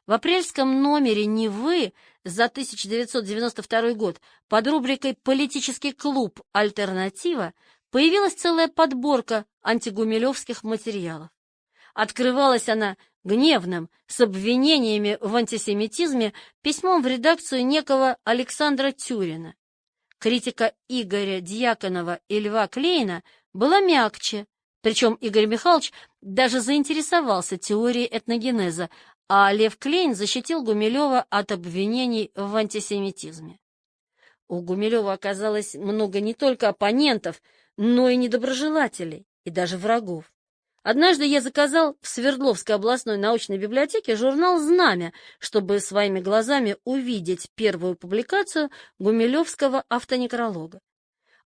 В апрельском номере «Невы» за 1992 год под рубрикой «Политический клуб. Альтернатива» появилась целая подборка антигумилевских материалов. Открывалась она гневным, с обвинениями в антисемитизме, письмом в редакцию некого Александра Тюрина. Критика Игоря Дьяконова и Льва Клейна была мягче, причем Игорь Михайлович даже заинтересовался теорией этногенеза, а Лев Клейн защитил Гумилева от обвинений в антисемитизме. У Гумилева оказалось много не только оппонентов, но и недоброжелателей, и даже врагов. Однажды я заказал в Свердловской областной научной библиотеке журнал «Знамя», чтобы своими глазами увидеть первую публикацию гумилевского автонекролога.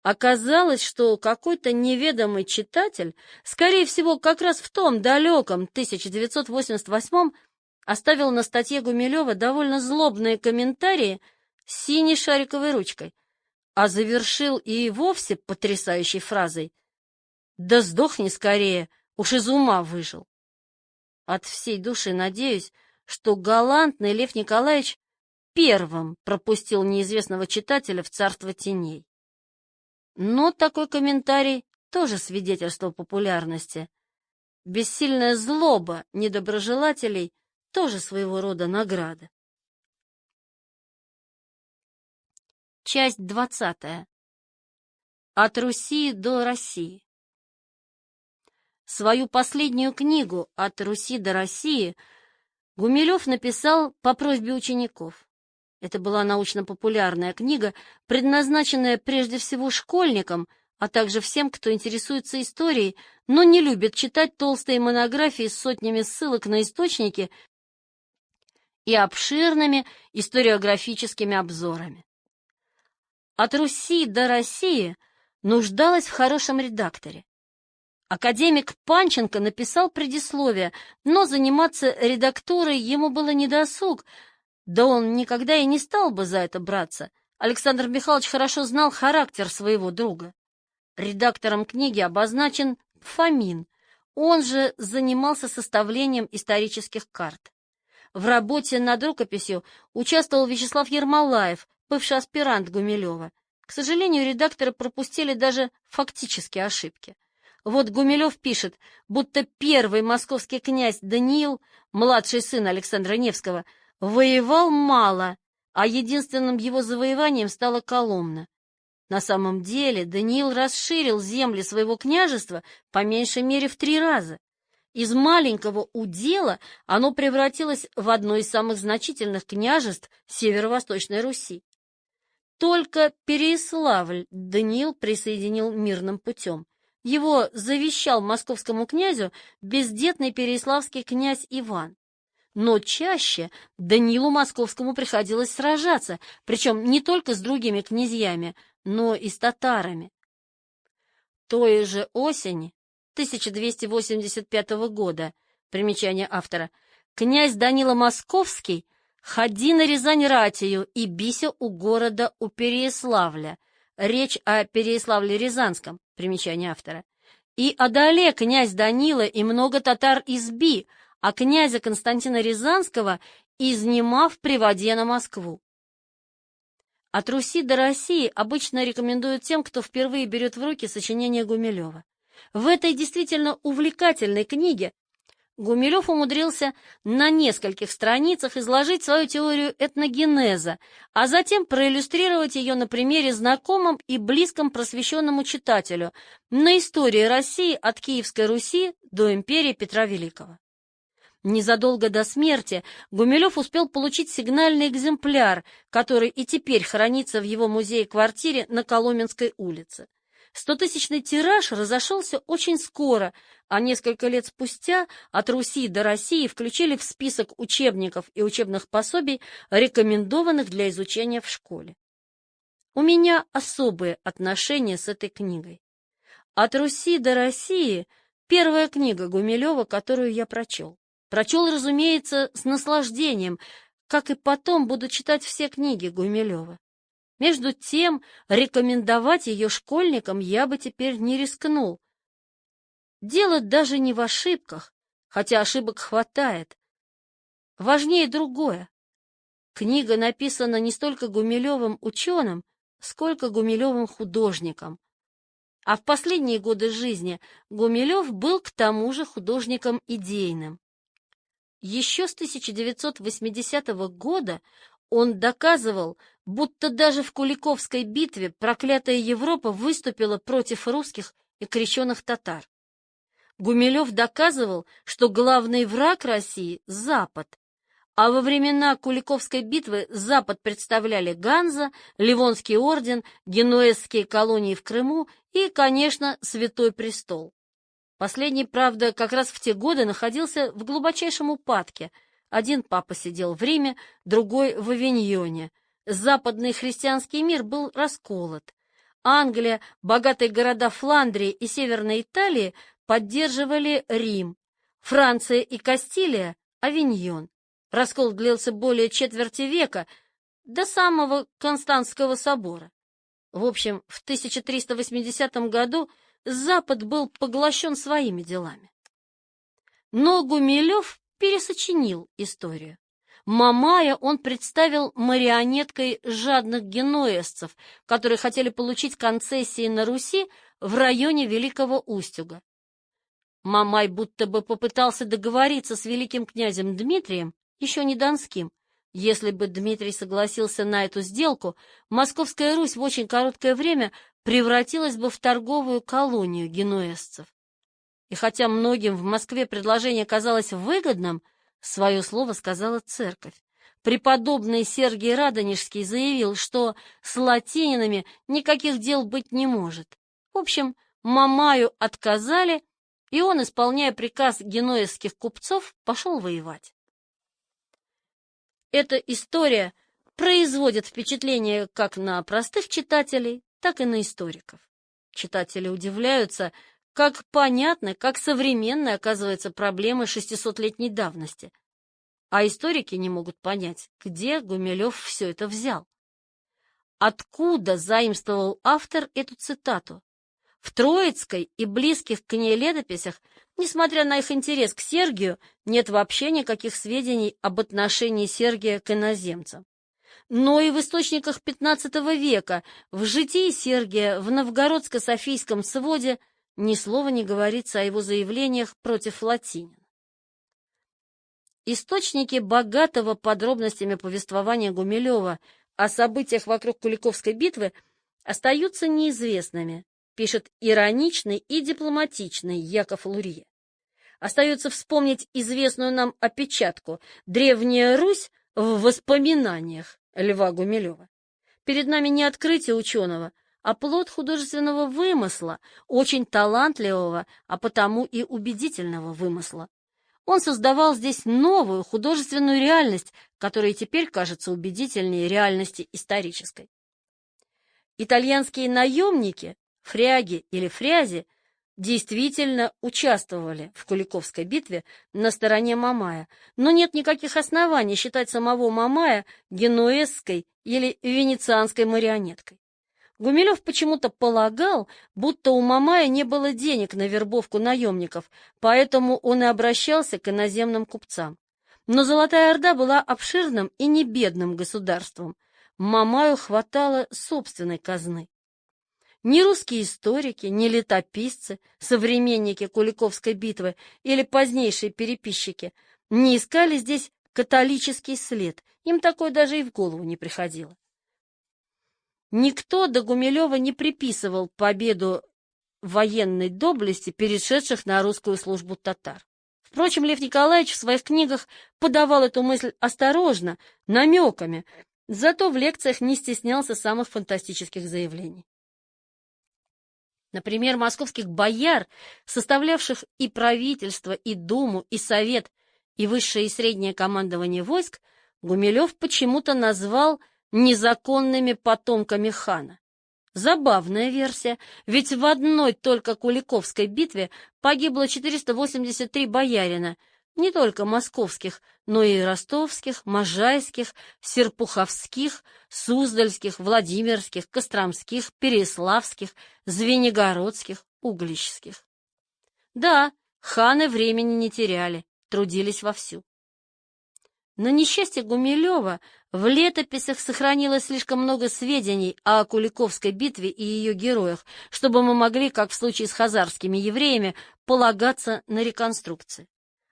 Оказалось, что какой-то неведомый читатель, скорее всего, как раз в том далеком 1988-м, оставил на статье Гумилева довольно злобные комментарии с синей шариковой ручкой, а завершил и вовсе потрясающей фразой: «Да сдохни скорее, уж из ума выжил». От всей души надеюсь, что галантный Лев Николаевич первым пропустил неизвестного читателя в царство теней. Но такой комментарий тоже свидетельство популярности. Бессильная злоба недоброжелателей тоже своего рода награда. Часть 20. От Руси до России. Свою последнюю книгу «От Руси до России» Гумилев написал по просьбе учеников. Это была научно-популярная книга, предназначенная прежде всего школьникам, а также всем, кто интересуется историей, но не любит читать толстые монографии с сотнями ссылок на источники и обширными историографическими обзорами. «От Руси до России» нуждалась в хорошем редакторе. Академик Панченко написал предисловие, но заниматься редактурой ему было недосуг, да он никогда и не стал бы за это браться. Александр Михайлович хорошо знал характер своего друга. Редактором книги обозначен Фомин, он же занимался составлением исторических карт. В работе над рукописью участвовал Вячеслав Ермолаев, бывший аспирант Гумилева. К сожалению, редакторы пропустили даже фактические ошибки. Вот Гумилев пишет, будто первый московский князь Даниил, младший сын Александра Невского, воевал мало, а единственным его завоеванием стала Коломна. На самом деле Даниил расширил земли своего княжества по меньшей мере в 3 раза. Из маленького удела оно превратилось в одно из самых значительных княжеств Северо-Восточной Руси. Только Переяславль Даниил присоединил мирным путем. Его завещал московскому князю бездетный переяславский князь Иван. Но чаще Даниилу Московскому приходилось сражаться, причем не только с другими князьями, но и с татарами. Той же осени 1285 года, примечание автора, князь Данила Московский ходи на Рязань ратию и бися у города у Переяславля. Речь о Переяславле-Рязанском, примечание автора. И одоле князь Данила и много татар изби, а князя Константина Рязанского изнимав приводя на Москву. От Руси до России обычно рекомендуют тем, кто впервые берет в руки сочинение Гумилева. В этой действительно увлекательной книге Гумилев умудрился на нескольких страницах изложить свою теорию этногенеза, а затем проиллюстрировать ее на примере знакомым и близком просвещенному читателю на истории России от Киевской Руси до империи Петра Великого. Незадолго до смерти Гумилев успел получить сигнальный экземпляр, который и теперь хранится в его музее-квартире на Коломенской улице. 100-тысячный тираж разошелся очень скоро, а несколько лет спустя от Руси до России включили в список учебников и учебных пособий, рекомендованных для изучения в школе. У меня особые отношения с этой книгой. «От Руси до России» — первая книга Гумилева, которую я прочел. Прочел, разумеется, с наслаждением, как и потом буду читать все книги Гумилева. Между тем, рекомендовать ее школьникам я бы теперь не рискнул. Дело даже не в ошибках, хотя ошибок хватает. Важнее другое. Книга написана не столько Гумилевым ученым, сколько Гумилевым художником. А в последние годы жизни Гумилев был к тому же художником идейным. Еще с 1980 года он доказывал, будто даже в Куликовской битве проклятая Европа выступила против русских и крещеных татар. Гумилев доказывал, что главный враг России — Запад, а во времена Куликовской битвы Запад представляли Ганза, Ливонский орден, генуэзские колонии в Крыму и, конечно, Святой Престол. Последний, правда, как раз в те годы находился в глубочайшем упадке. Один папа сидел в Риме, другой в Авиньоне. Западный христианский мир был расколот. Англия, богатые города Фландрии и Северной Италии поддерживали Рим. Франция и Кастилия — Авиньон. Раскол длился более четверти века, до самого Константского собора. В общем, в 1380 году Запад был поглощен своими делами. Но Гумилев пересочинил историю. Мамая он представил марионеткой жадных генуэзцев, которые хотели получить концессии на Руси в районе Великого Устюга. Мамай будто бы попытался договориться с великим князем Дмитрием, еще не Донским. Если бы Дмитрий согласился на эту сделку, Московская Русь в очень короткое время превратилась бы в торговую колонию генуэзцев. И хотя многим в Москве предложение казалось выгодным, свое слово сказала церковь. Преподобный Сергий Радонежский заявил, что с латининами никаких дел быть не может. В общем, Мамаю отказали, и он, исполняя приказ генуэзских купцов, пошел воевать. Эта история производит впечатление как на простых читателей, так и на историков. Читатели удивляются, как понятны, как современны, оказывается, проблемы 600-летней давности. А историки не могут понять, где Гумилев все это взял. Откуда заимствовал автор эту цитату? В Троицкой и близких к ней летописях, несмотря на их интерес к Сергию, нет вообще никаких сведений об отношении Сергия к иноземцам. Но и в источниках XV века, в житии Сергия, в Новгородско-Софийском своде ни слова не говорится о его заявлениях против латинин. Источники богатого подробностями повествования Гумилева о событиях вокруг Куликовской битвы остаются неизвестными, пишет ироничный и дипломатичный Яков Лурье. Остается вспомнить известную нам опечатку «Древняя Русь в воспоминаниях» Льва Гумилева. Перед нами не открытие ученого, а плод художественного вымысла, очень талантливого, а потому и убедительного вымысла. Он создавал здесь новую художественную реальность, которая теперь кажется убедительнее реальности исторической. Итальянские наемники, фряги или фрязи, действительно участвовали в Куликовской битве на стороне Мамая, но нет никаких оснований считать самого Мамая генуэзской или венецианской марионеткой. Гумилев почему-то полагал, будто у Мамая не было денег на вербовку наемников, поэтому он и обращался к иноземным купцам. Но Золотая Орда была обширным и небедным государством. Мамаю хватало собственной казны. Ни русские историки, ни летописцы, современники Куликовской битвы или позднейшие переписчики не искали здесь католический след, им такое даже и в голову не приходило. Никто до Гумилева не приписывал победу военной доблести перешедших на русскую службу татар. Впрочем, Лев Николаевич в своих книгах подавал эту мысль осторожно, намеками, зато в лекциях не стеснялся самых фантастических заявлений. Например, московских бояр, составлявших и правительство, и думу, и совет, и высшее и среднее командование войск, Гумилев почему-то назвал незаконными потомками хана. Забавная версия, ведь в одной только Куликовской битве погибло 483 боярина, не только московских, но и ростовских, можайских, серпуховских, суздальских, владимирских, костромских, переяславских, звенигородских, угличских. Да, ханы времени не теряли, трудились вовсю. На несчастье Гумилева в летописях сохранилось слишком много сведений о Куликовской битве и ее героях, чтобы мы могли, как в случае с хазарскими евреями, полагаться на реконструкции.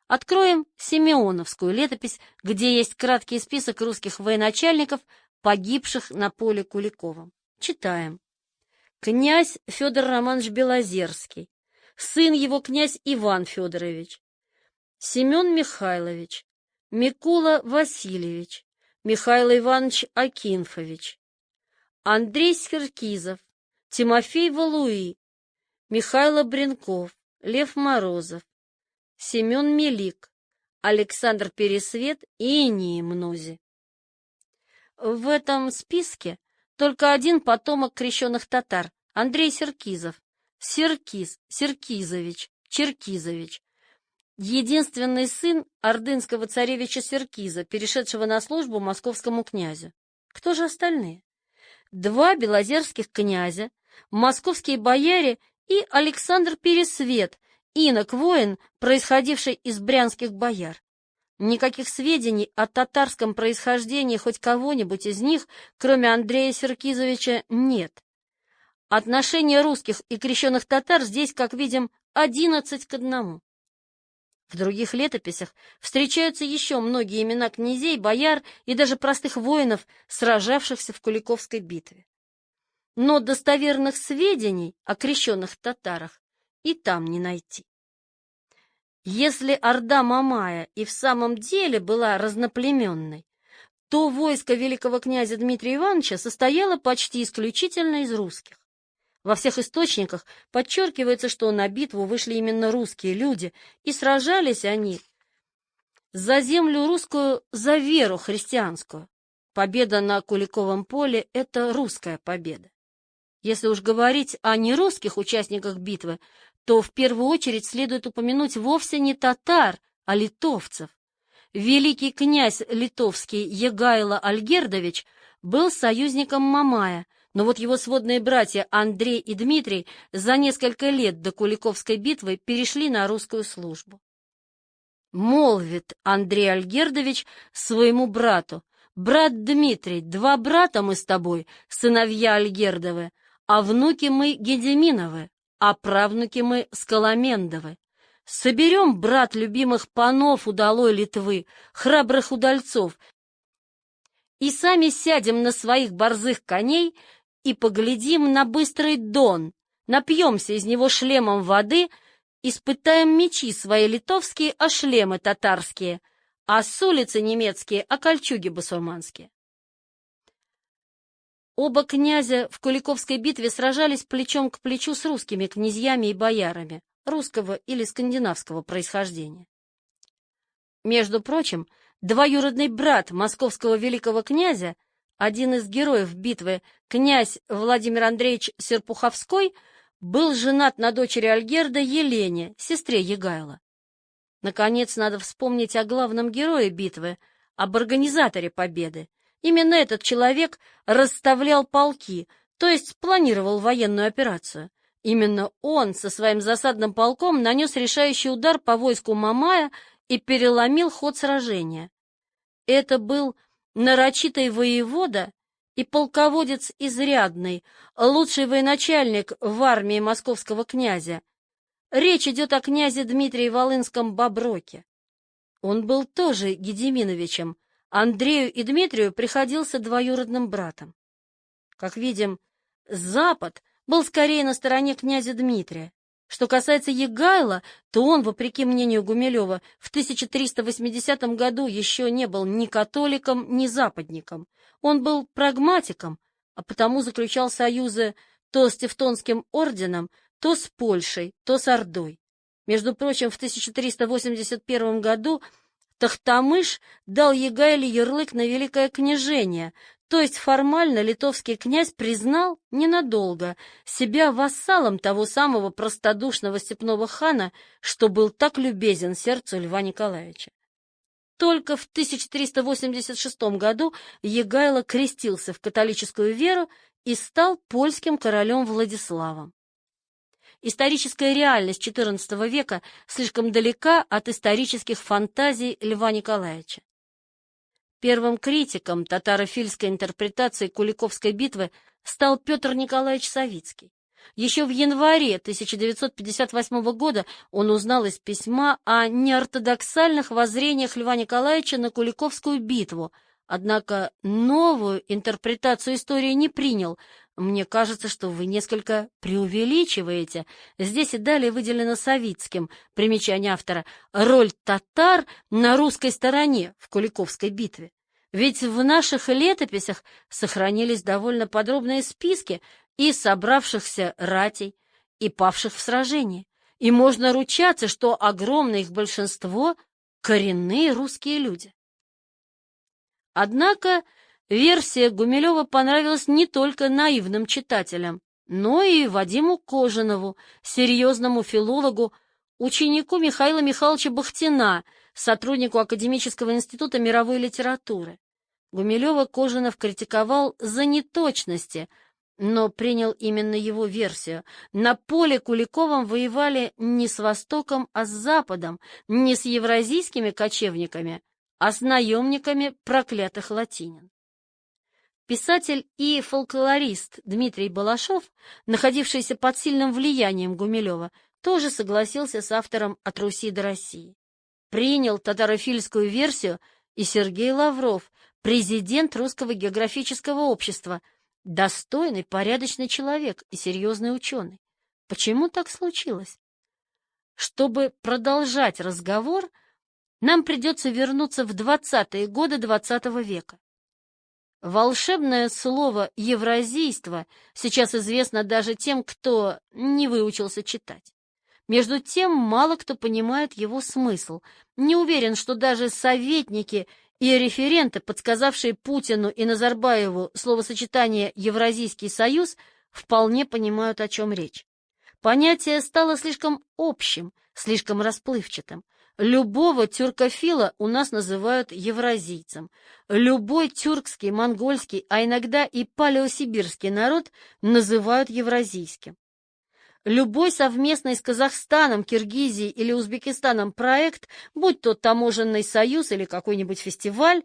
Откроем Симеоновскую летопись, где есть краткий список русских военачальников, погибших на поле Куликовом. Читаем. Князь Федор Романович Белозерский, сын его князь Иван Федорович, Семен Михайлович, Микула Васильевич, Михаил Иванович Акинфович, Андрей Схеркизов, Тимофей Валуи, Михаил Бренков, Лев Морозов, Семен Мелик, Александр Пересвет и иные мнози. В этом списке только один потомок крещенных татар, Андрей Серкизов, Серкизович, Черкизович, единственный сын ордынского царевича Серкиза, перешедшего на службу московскому князю. Кто же остальные? Два белозерских князя, московские бояре и Александр Пересвет, инок-воин, происходивший из брянских бояр. Никаких сведений о татарском происхождении хоть кого-нибудь из них, кроме Андрея Серкизовича, нет. Отношение русских и крещенных татар здесь, как видим, 11:1. В других летописях встречаются еще многие имена князей, бояр и даже простых воинов, сражавшихся в Куликовской битве. но достоверных сведений о крещенных татарах и там не найти. Если орда Мамая и в самом деле была разноплеменной, то войско великого князя Дмитрия Ивановича состояло почти исключительно из русских. Во всех источниках подчеркивается, что на битву вышли именно русские люди, и сражались они за землю русскую, за веру христианскую. Победа на Куликовом поле — это русская победа. Если уж говорить о нерусских участниках битвы, то в первую очередь следует упомянуть вовсе не татар, а литовцев. Великий князь литовский Егайло Альгердович был союзником Мамая, но вот его сводные братья Андрей и Дмитрий за несколько лет до Куликовской битвы перешли на русскую службу. Молвит Андрей Альгердович своему брату: «Брат Дмитрий, два брата мы с тобой, сыновья Альгердовы, а внуки мы Гедеминовы, а правнуки мы Скаломендовы. Соберем, брат, любимых панов удалой Литвы, храбрых удальцов, и сами сядем на своих борзых коней и поглядим на быстрый Дон, напьемся из него шлемом воды, испытаем мечи свои литовские, а шлемы татарские, а с улицы немецкие, а кольчуги басурманские». Оба князя в Куликовской битве сражались плечом к плечу с русскими князьями и боярами русского или скандинавского происхождения. Между прочим, двоюродный брат московского великого князя, один из героев битвы, князь Владимир Андреевич Серпуховской, был женат на дочери Альгерда Елене, сестре Егайла. Наконец, надо вспомнить о главном герое битвы, об организаторе победы. Именно этот человек расставлял полки, то есть планировал военную операцию. Именно он со своим засадным полком нанес решающий удар по войску Мамая и переломил ход сражения. Это был нарочитый воевода и полководец изрядный, лучший военачальник в армии московского князя. Речь идет о князе Дмитрии Волынском Боброке. Он был тоже Гедеминовичем, Андрею и Дмитрию приходился двоюродным братом. Как видим, Запад был скорее на стороне князя Дмитрия. Что касается Егайла, то он, вопреки мнению Гумилева, в 1380 году еще не был ни католиком, ни западником. Он был прагматиком, а потому заключал союзы то с Тевтонским орденом, то с Польшей, то с Ордой. Между прочим, в 1381 году Тохтамыш дал Егайле ярлык на великое княжение, то есть формально литовский князь признал ненадолго себя вассалом того самого простодушного степного хана, что был так любезен сердцу Льва Николаевича. Только в 1386 году Егайло крестился в католическую веру и стал польским королем Владиславом. Историческая реальность XIV века слишком далека от исторических фантазий Льва Николаевича. Первым критиком татарофильской интерпретации Куликовской битвы стал Петр Николаевич Савицкий. Еще в январе 1958 года он узнал из письма о неортодоксальных воззрениях Льва Николаевича на Куликовскую битву, однако новую интерпретацию истории не принял. «Мне кажется, что вы несколько преувеличиваете. Здесь и далее выделено Савицким, примечание автора, роль татар на русской стороне в Куликовской битве. Ведь в наших летописях сохранились довольно подробные списки и собравшихся ратей, и павших в сражении, и можно ручаться, что огромное их большинство — коренные русские люди». Однако версия Гумилева понравилась не только наивным читателям, но и Вадиму Кожанову, серьезному филологу, ученику Михаила Михайловича Бахтина, сотруднику Академического института мировой литературы. Гумилева Кожанов критиковал за неточности, но принял именно его версию. На поле Куликовом воевали не с Востоком, а с Западом, не с евразийскими кочевниками, а с наемниками проклятых латинин. Писатель и фольклорист Дмитрий Балашов, находившийся под сильным влиянием Гумилева, тоже согласился с автором «От Руси до России». Принял татарофильскую версию и Сергей Лавров, президент Русского географического общества, достойный, порядочный человек и серьезный ученый. Почему так случилось? Чтобы продолжать разговор, нам придется вернуться в 20-е годы XX века. Волшебное слово «евразийство» сейчас известно даже тем, кто не выучился читать. Между тем, мало кто понимает его смысл. Не уверен, что даже советники и референты, подсказавшие Путину и Назарбаеву словосочетание «Евразийский союз», вполне понимают, о чем речь. Понятие стало слишком общим, слишком расплывчатым. Любого тюркофила у нас называют евразийцем. Любой тюркский, монгольский, а иногда и палеосибирский народ называют евразийским. Любой совместный с Казахстаном, Киргизией или Узбекистаном проект, будь то таможенный союз или какой-нибудь фестиваль,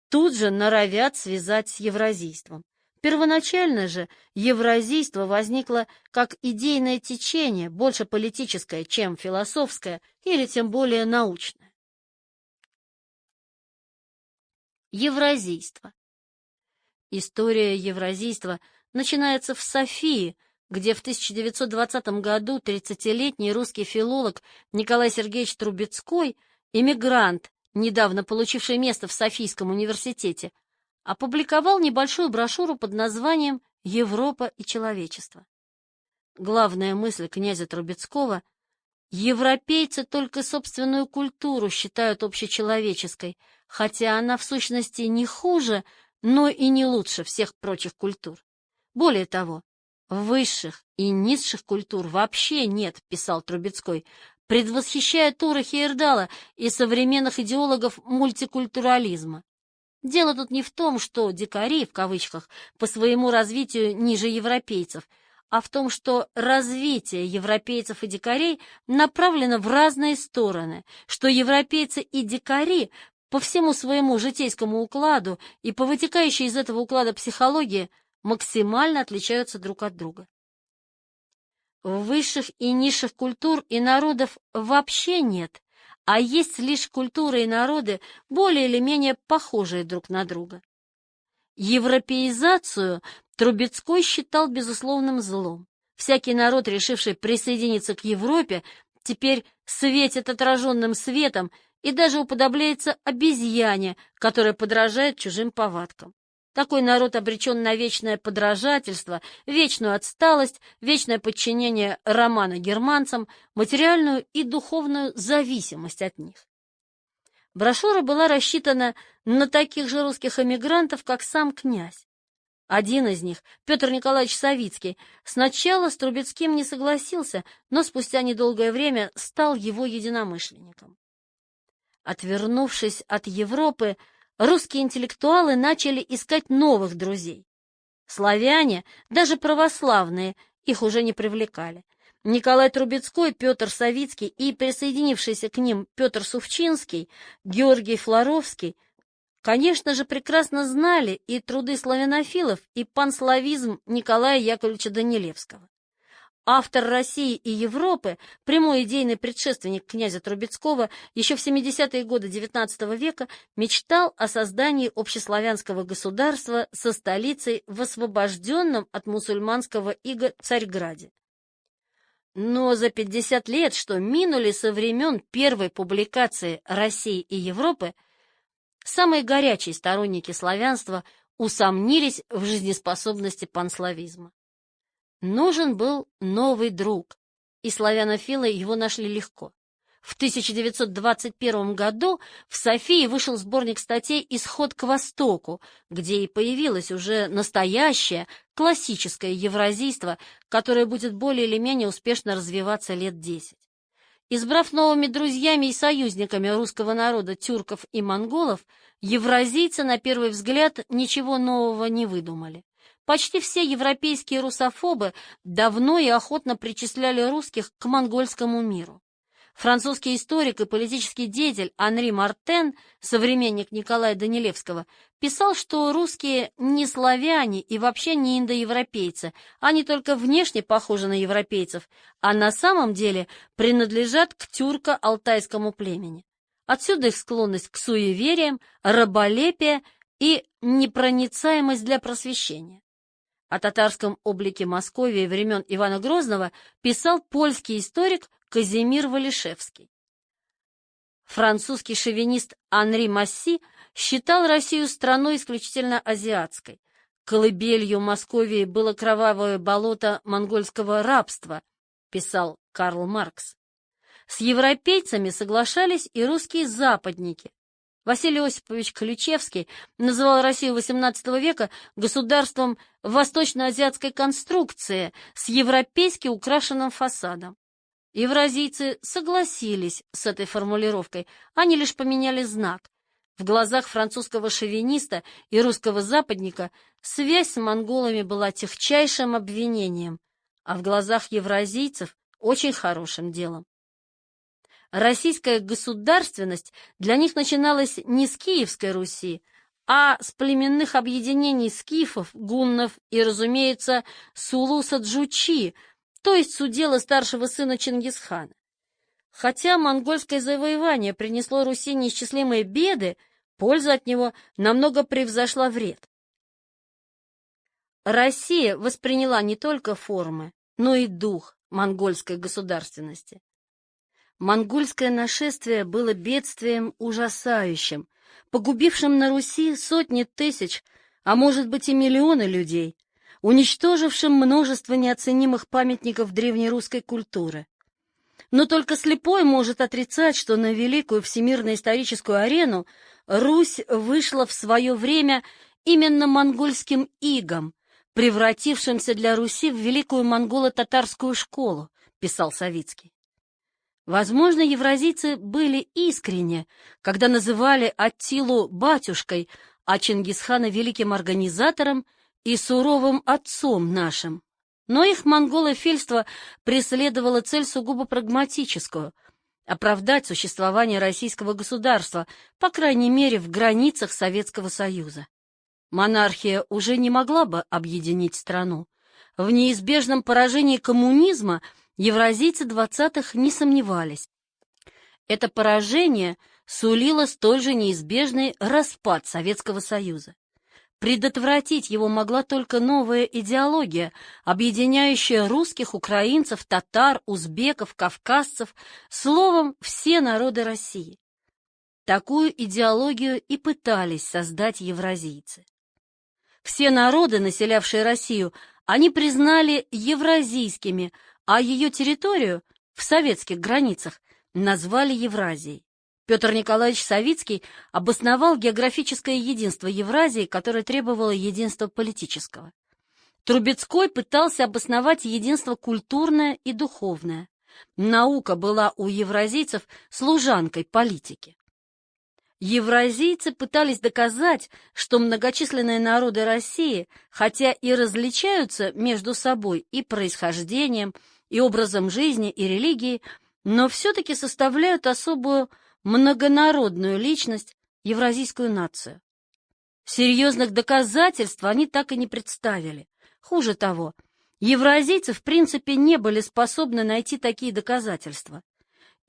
тут же норовят связать с евразийством. Первоначально же евразийство возникло как идейное течение, больше политическое, чем философское или тем более научное. Евразийство. История евразийства начинается в Софии, где в 1920 году 30-летний русский филолог Николай Сергеевич Трубецкой, эмигрант, недавно получивший место в Софийском университете, опубликовал небольшую брошюру под названием «Европа и человечество». Главная мысль князя Трубецкого — европейцы только собственную культуру считают общечеловеческой, хотя она в сущности не хуже, но и не лучше всех прочих культур. Более того, высших и низших культур вообще нет, писал Трубецкой, предвосхищая Тура Хейердала и современных идеологов мультикультурализма. Дело тут не в том, что «дикари» в кавычках по своему развитию ниже европейцев, а в том, что развитие европейцев и дикарей направлено в разные стороны, что европейцы и дикари по всему своему житейскому укладу и по вытекающей из этого уклада психологии максимально отличаются друг от друга. Высших и низших культур и народов вообще нет, а есть лишь культуры и народы, более или менее похожие друг на друга. Европеизацию Трубецкой считал безусловным злом. Всякий народ, решивший присоединиться к Европе, теперь светит отраженным светом и даже уподобляется обезьяне, которая подражает чужим повадкам. Такой народ обречен на вечное подражательство, вечную отсталость, вечное подчинение романо-германцам, материальную и духовную зависимость от них. Брошюра была рассчитана на таких же русских эмигрантов, как сам князь. Один из них, Петр Николаевич Савицкий, сначала с Трубецким не согласился, но спустя недолгое время стал его единомышленником. Отвернувшись от Европы, русские интеллектуалы начали искать новых друзей. Славяне, даже православные, их уже не привлекали. Николай Трубецкой, Петр Савицкий и присоединившийся к ним Петр Сувчинский, Георгий Флоровский, конечно же, прекрасно знали и труды славянофилов, и панславизм Николая Яковлевича Данилевского. Автор России и Европы, прямой идейный предшественник князя Трубецкого, еще в 70-е годы XIX века мечтал о создании общеславянского государства со столицей в освобожденном от мусульманского ига Царьграде. Но за 50 лет, что минули со времен первой публикации России и Европы, самые горячие сторонники славянства усомнились в жизнеспособности панславизма. Нужен был новый друг, и славянофилы его нашли легко. В 1921 году в Софии вышел сборник статей «Исход к Востоку», где и появилось уже настоящее классическое евразийство, которое будет более или менее успешно развиваться лет 10. Избрав новыми друзьями и союзниками русского народа тюрков и монголов, евразийцы на первый взгляд ничего нового не выдумали. Почти все европейские русофобы давно и охотно причисляли русских к монгольскому миру. Французский историк и политический деятель Анри Мартен, современник Николая Данилевского, писал, что русские не славяне и вообще не индоевропейцы, они только внешне похожи на европейцев, а на самом деле принадлежат к тюрко-алтайскому племени. Отсюда их склонность к суевериям, раболепие и непроницаемость для просвещения. о татарском облике Московии времен Ивана Грозного писал польский историк Казимир Валишевский. Французский шовинист Анри Масси считал Россию страной исключительно азиатской. Колыбелью Московии было кровавое болото монгольского рабства, писал Карл Маркс. С европейцами соглашались и русские западники. Василий Осипович Ключевский называл Россию XVIII века государством восточно-азиатской конструкции с европейски украшенным фасадом. Евразийцы согласились с этой формулировкой, они лишь поменяли знак. В глазах французского шовиниста и русского западника связь с монголами была техчайшим обвинением, а в глазах евразийцев очень хорошим делом. Российская государственность для них начиналась не с Киевской Руси, а с племенных объединений скифов, гуннов и, разумеется, Сулуса-Джучи, то есть с удела старшего сына Чингисхана. Хотя монгольское завоевание принесло Руси неисчислимые беды, польза от него намного превзошла вред. Россия восприняла не только формы, но и дух монгольской государственности. Монгольское нашествие было бедствием ужасающим, погубившим на Руси сотни тысяч, а может быть и миллионы людей, уничтожившим множество неоценимых памятников древнерусской культуры. Но только слепой может отрицать, что на великую всемирно-историческую арену Русь вышла в свое время именно монгольским игом, превратившимся для Руси в великую монголо-татарскую школу, писал Савицкий. Возможно, евразийцы были искренни, когда называли Аттилу батюшкой, а Чингисхана великим организатором и суровым отцом нашим. Но их монголофильство преследовало цель сугубо прагматическую — оправдать существование российского государства, по крайней мере, в границах Советского Союза. Монархия уже не могла бы объединить страну. В неизбежном поражении коммунизма евразийцы 20-х не сомневались. Это поражение сулило столь же неизбежный распад Советского Союза. Предотвратить его могла только новая идеология, объединяющая русских, украинцев, татар, узбеков, кавказцев, словом, все народы России. Такую идеологию и пытались создать евразийцы. Все народы, населявшие Россию, они признали евразийскими, а ее территорию в советских границах назвали Евразией. Петр Николаевич Савицкий обосновал географическое единство Евразии, которое требовало единства политического. Трубецкой пытался обосновать единство культурное и духовное. Наука была у евразийцев служанкой политики. Евразийцы пытались доказать, что многочисленные народы России, хотя и различаются между собой и происхождением, и образом жизни, и религией, но все-таки составляют особую многонародную личность, евразийскую нацию. Серьезных доказательств они так и не представили. Хуже того, евразийцы в принципе не были способны найти такие доказательства.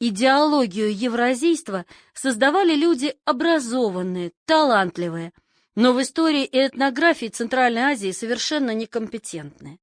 Идеологию евразийства создавали люди образованные, талантливые, но в истории и этнографии Центральной Азии совершенно некомпетентные.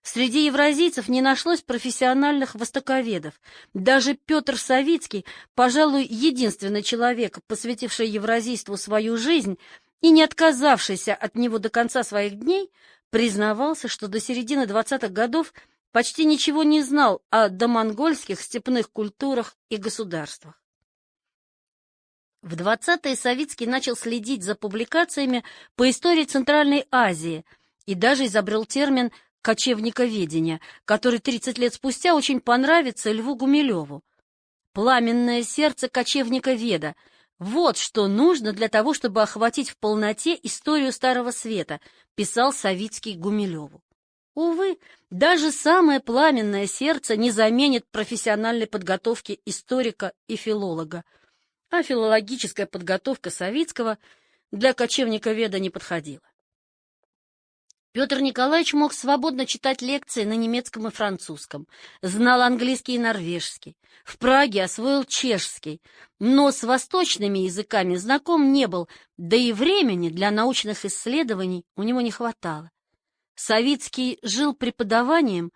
Среди евразийцев не нашлось профессиональных востоковедов. Даже Петр Савицкий, пожалуй, единственный человек, посвятивший евразийству свою жизнь и не отказавшийся от него до конца своих дней, признавался, что до середины 20-х годов почти ничего не знал о домонгольских степных культурах и государствах. В 20-е Савицкий начал следить за публикациями по истории Центральной Азии и даже изобрел термин «кочевниковедение», который 30 лет спустя очень понравится Льву Гумилеву. «Пламенное сердце кочевника-веда» — вот что нужно для того, чтобы охватить в полноте историю Старого Света, писал Савицкий Гумилеву. Увы, даже самое пламенное сердце не заменит профессиональной подготовки историка и филолога, а филологическая подготовка Савицкого для кочевника-веда не подходила. Петр Николаевич мог свободно читать лекции на немецком и французском, знал английский и норвежский, в Праге освоил чешский, но с восточными языками знаком не был, да и времени для научных исследований у него не хватало. Савицкий жил преподаванием,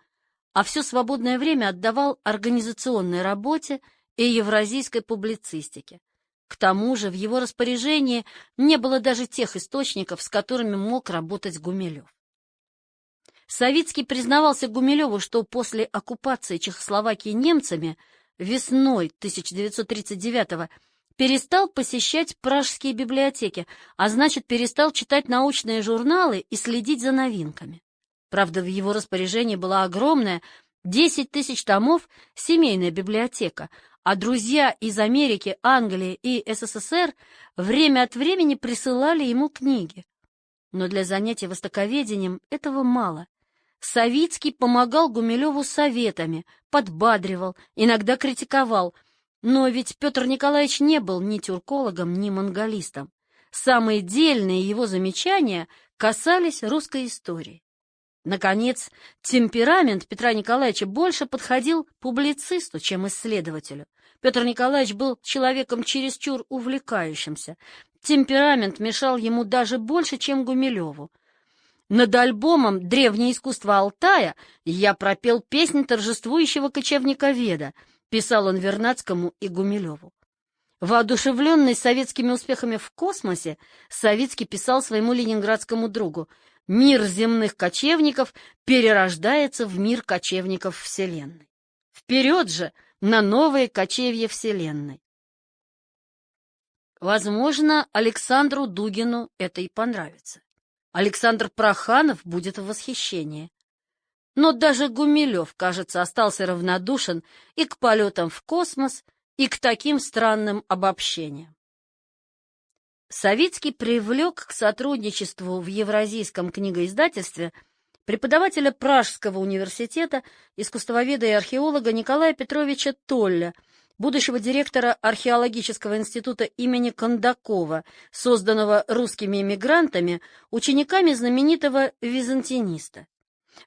а все свободное время отдавал организационной работе и евразийской публицистике. К тому же в его распоряжении не было даже тех источников, с которыми мог работать Гумилев. Савицкий признавался Гумилеву, что после оккупации Чехословакии немцами весной 1939-го перестал посещать пражские библиотеки, а значит, перестал читать научные журналы и следить за новинками. Правда, в его распоряжении была огромная, 10 тысяч томов, семейная библиотека, а друзья из Америки, Англии и СССР время от времени присылали ему книги. Но для занятий востоковедением этого мало. Савицкий помогал Гумилеву советами, подбадривал, иногда критиковал, но ведь Петр Николаевич не был ни тюркологом, ни монголистом. Самые дельные его замечания касались русской истории. Наконец, темперамент Петра Николаевича больше подходил публицисту, чем исследователю. Петр Николаевич был человеком чересчур увлекающимся. Темперамент мешал ему даже больше, чем Гумилеву. Над альбомом «Древнее искусство Алтая» я пропел песнь торжествующего кочевника-веда, писал он Вернадскому и Гумилеву. Воодушевленный советскими успехами в космосе, Савицкий писал своему ленинградскому другу: «Мир земных кочевников перерождается в мир кочевников Вселенной. Вперед же на новые кочевья Вселенной!» Возможно, Александру Дугину это и понравится. Александр Проханов будет в восхищении. Но даже Гумилев, кажется, остался равнодушен и к полетам в космос, и к таким странным обобщениям. Савицкий привлек к сотрудничеству в Евразийском книгоиздательстве преподавателя Пражского университета, искусствоведа и археолога Николая Петровича Толля, будущего директора археологического института имени Кондакова, созданного русскими эмигрантами, учениками знаменитого византиниста.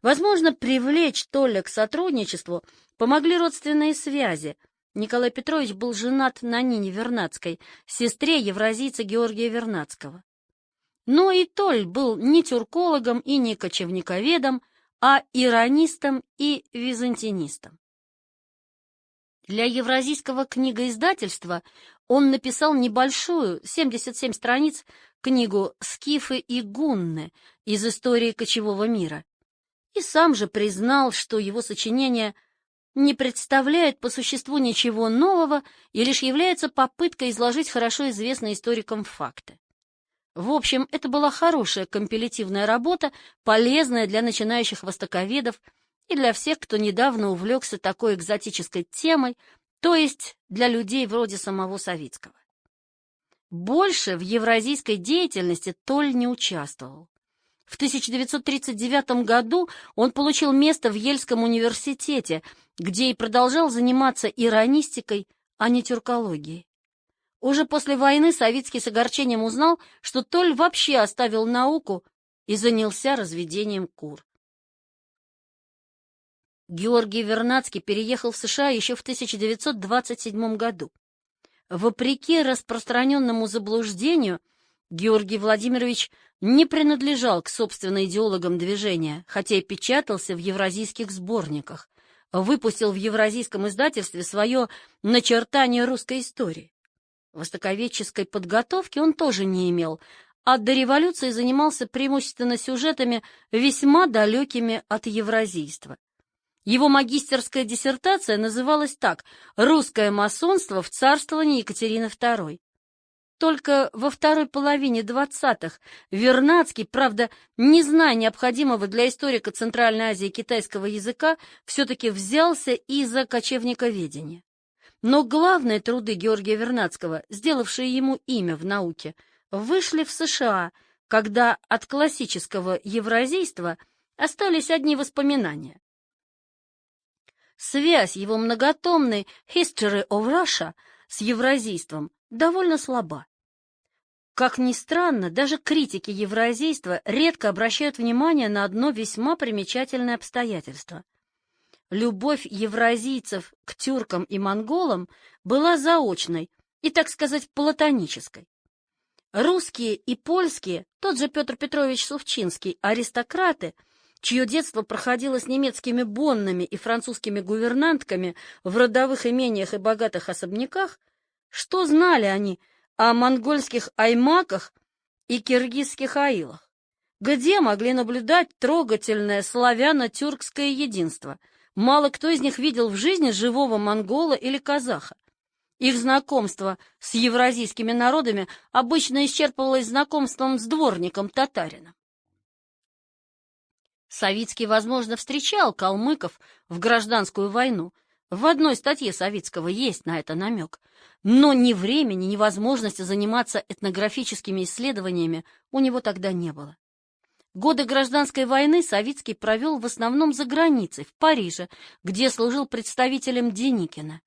Возможно, привлечь Толля к сотрудничеству помогли родственные связи. Николай Петрович был женат на Нине Вернадской, сестре евразийца Георгия Вернадского. Но и Толь был не тюркологом и не кочевниковедом, а иронистом и византинистом. Для Евразийского книгоиздательства он написал небольшую, 77 страниц, книгу «Скифы и гунны» из истории кочевого мира. И сам же признал, что его сочинение не представляет по существу ничего нового и лишь является попыткой изложить хорошо известные историкам факты. В общем, это была хорошая компилятивная работа, полезная для начинающих востоковедов и для всех, кто недавно увлекся такой экзотической темой, то есть для людей вроде самого Савицкого. Больше в евразийской деятельности Толь не участвовал. В 1939 году он получил место в Ельском университете, где и продолжал заниматься иронистикой, а не тюркологией. Уже после войны Савицкий с огорчением узнал, что Толь вообще оставил науку и занялся разведением кур. Георгий Вернадский переехал в США еще в 1927 году. Вопреки распространенному заблуждению, Георгий Владимирович не принадлежал к собственным идеологам движения, хотя и печатался в евразийских сборниках, выпустил в евразийском издательстве свое «Начертание русской истории». Востоковедческой подготовки он тоже не имел, а до революции занимался преимущественно сюжетами, весьма далекими от евразийства. Его магистерская диссертация называлась так: «Русское масонство в царствовании Екатерины II». Только во второй половине 20-х Вернадский, правда, не зная необходимого для историка Центральной Азии китайского языка, все-таки взялся и за кочевниковедение. Но главные труды Георгия Вернадского, сделавшие ему имя в науке, вышли в США, когда от классического евразийства остались одни воспоминания. Связь его многотомной «History of Russia» с евразийством довольно слаба. Как ни странно, даже критики евразийства редко обращают внимание на одно весьма примечательное обстоятельство. Любовь евразийцев к тюркам и монголам была заочной и, так сказать, платонической. Русские и польские, тот же Петр Петрович Сувчинский, аристократы, чье детство проходило с немецкими боннами и французскими гувернантками в родовых имениях и богатых особняках, что знали они о монгольских аймаках и киргизских аилах? Где могли наблюдать трогательное славяно-тюркское единство? Мало кто из них видел в жизни живого монгола или казаха. Их знакомство с евразийскими народами обычно исчерпывалось знакомством с дворником-татарином. Савицкий, возможно, встречал калмыков в гражданскую войну. В одной статье Савицкого есть на это намек. Но ни времени, ни возможности заниматься этнографическими исследованиями у него тогда не было. Годы гражданской войны Савицкий провел в основном за границей, в Париже, где служил представителем Деникина.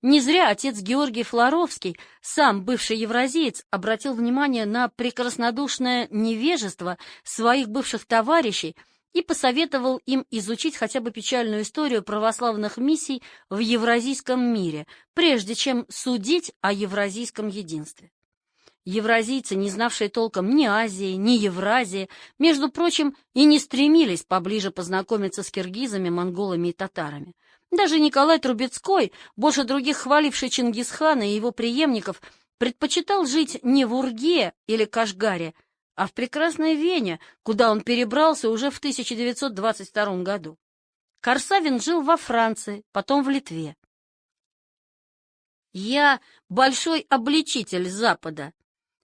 Не зря отец Георгий Флоровский, сам бывший евразиец, обратил внимание на прекраснодушное невежество своих бывших товарищей и посоветовал им изучить хотя бы печальную историю православных миссий в евразийском мире, прежде чем судить о евразийском единстве. Евразийцы, не знавшие толком ни Азии, ни Евразии, между прочим, и не стремились поближе познакомиться с киргизами, монголами и татарами. Даже Николай Трубецкой, больше других хваливший Чингисхана и его преемников, предпочитал жить не в Урге или Кашгаре, а в прекрасной Вене, куда он перебрался уже в 1922 году. Корсавин жил во Франции, потом в Литве. «Я большой обличитель Запада.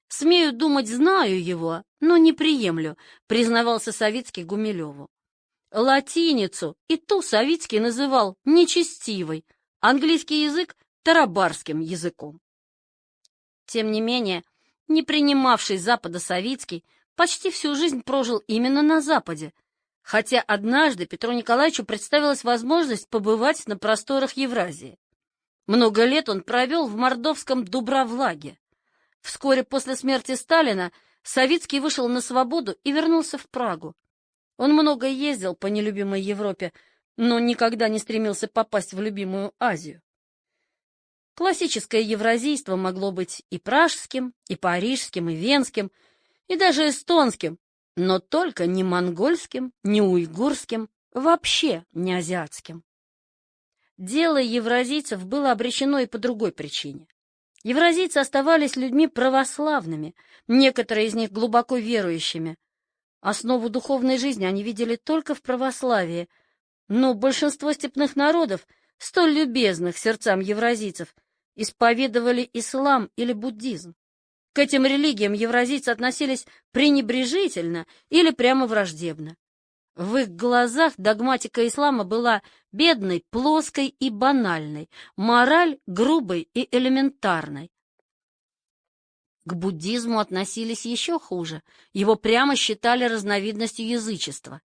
Смею думать, знаю его, но не приемлю», признавался Савицкий Гумилеву. Латиницу и ту Савицкий называл нечестивой, английский язык — тарабарским языком. Тем не менее, не принимавший Запада Савицкий почти всю жизнь прожил именно на Западе, хотя однажды Петру Николаевичу представилась возможность побывать на просторах Евразии. Много лет он провел в мордовском Дубровлаге. Вскоре после смерти Сталина Савицкий вышел на свободу и вернулся в Прагу. Он много ездил по нелюбимой Европе, но никогда не стремился попасть в любимую Азию. Классическое евразийство могло быть и пражским, и парижским, и венским, и даже эстонским, но только не монгольским, не уйгурским, вообще не азиатским. Дело евразийцев было обречено и по другой причине. Евразийцы оставались людьми православными, некоторые из них глубоко верующими. Основу духовной жизни они видели только в православии, но большинство степных народов, столь любезных сердцам евразийцев, исповедовали ислам или буддизм. К этим религиям евразийцы относились пренебрежительно или прямо враждебно. В их глазах догматика ислама была бедной, плоской и банальной, мораль грубой и элементарной. К буддизму относились еще хуже, его прямо считали разновидностью язычества.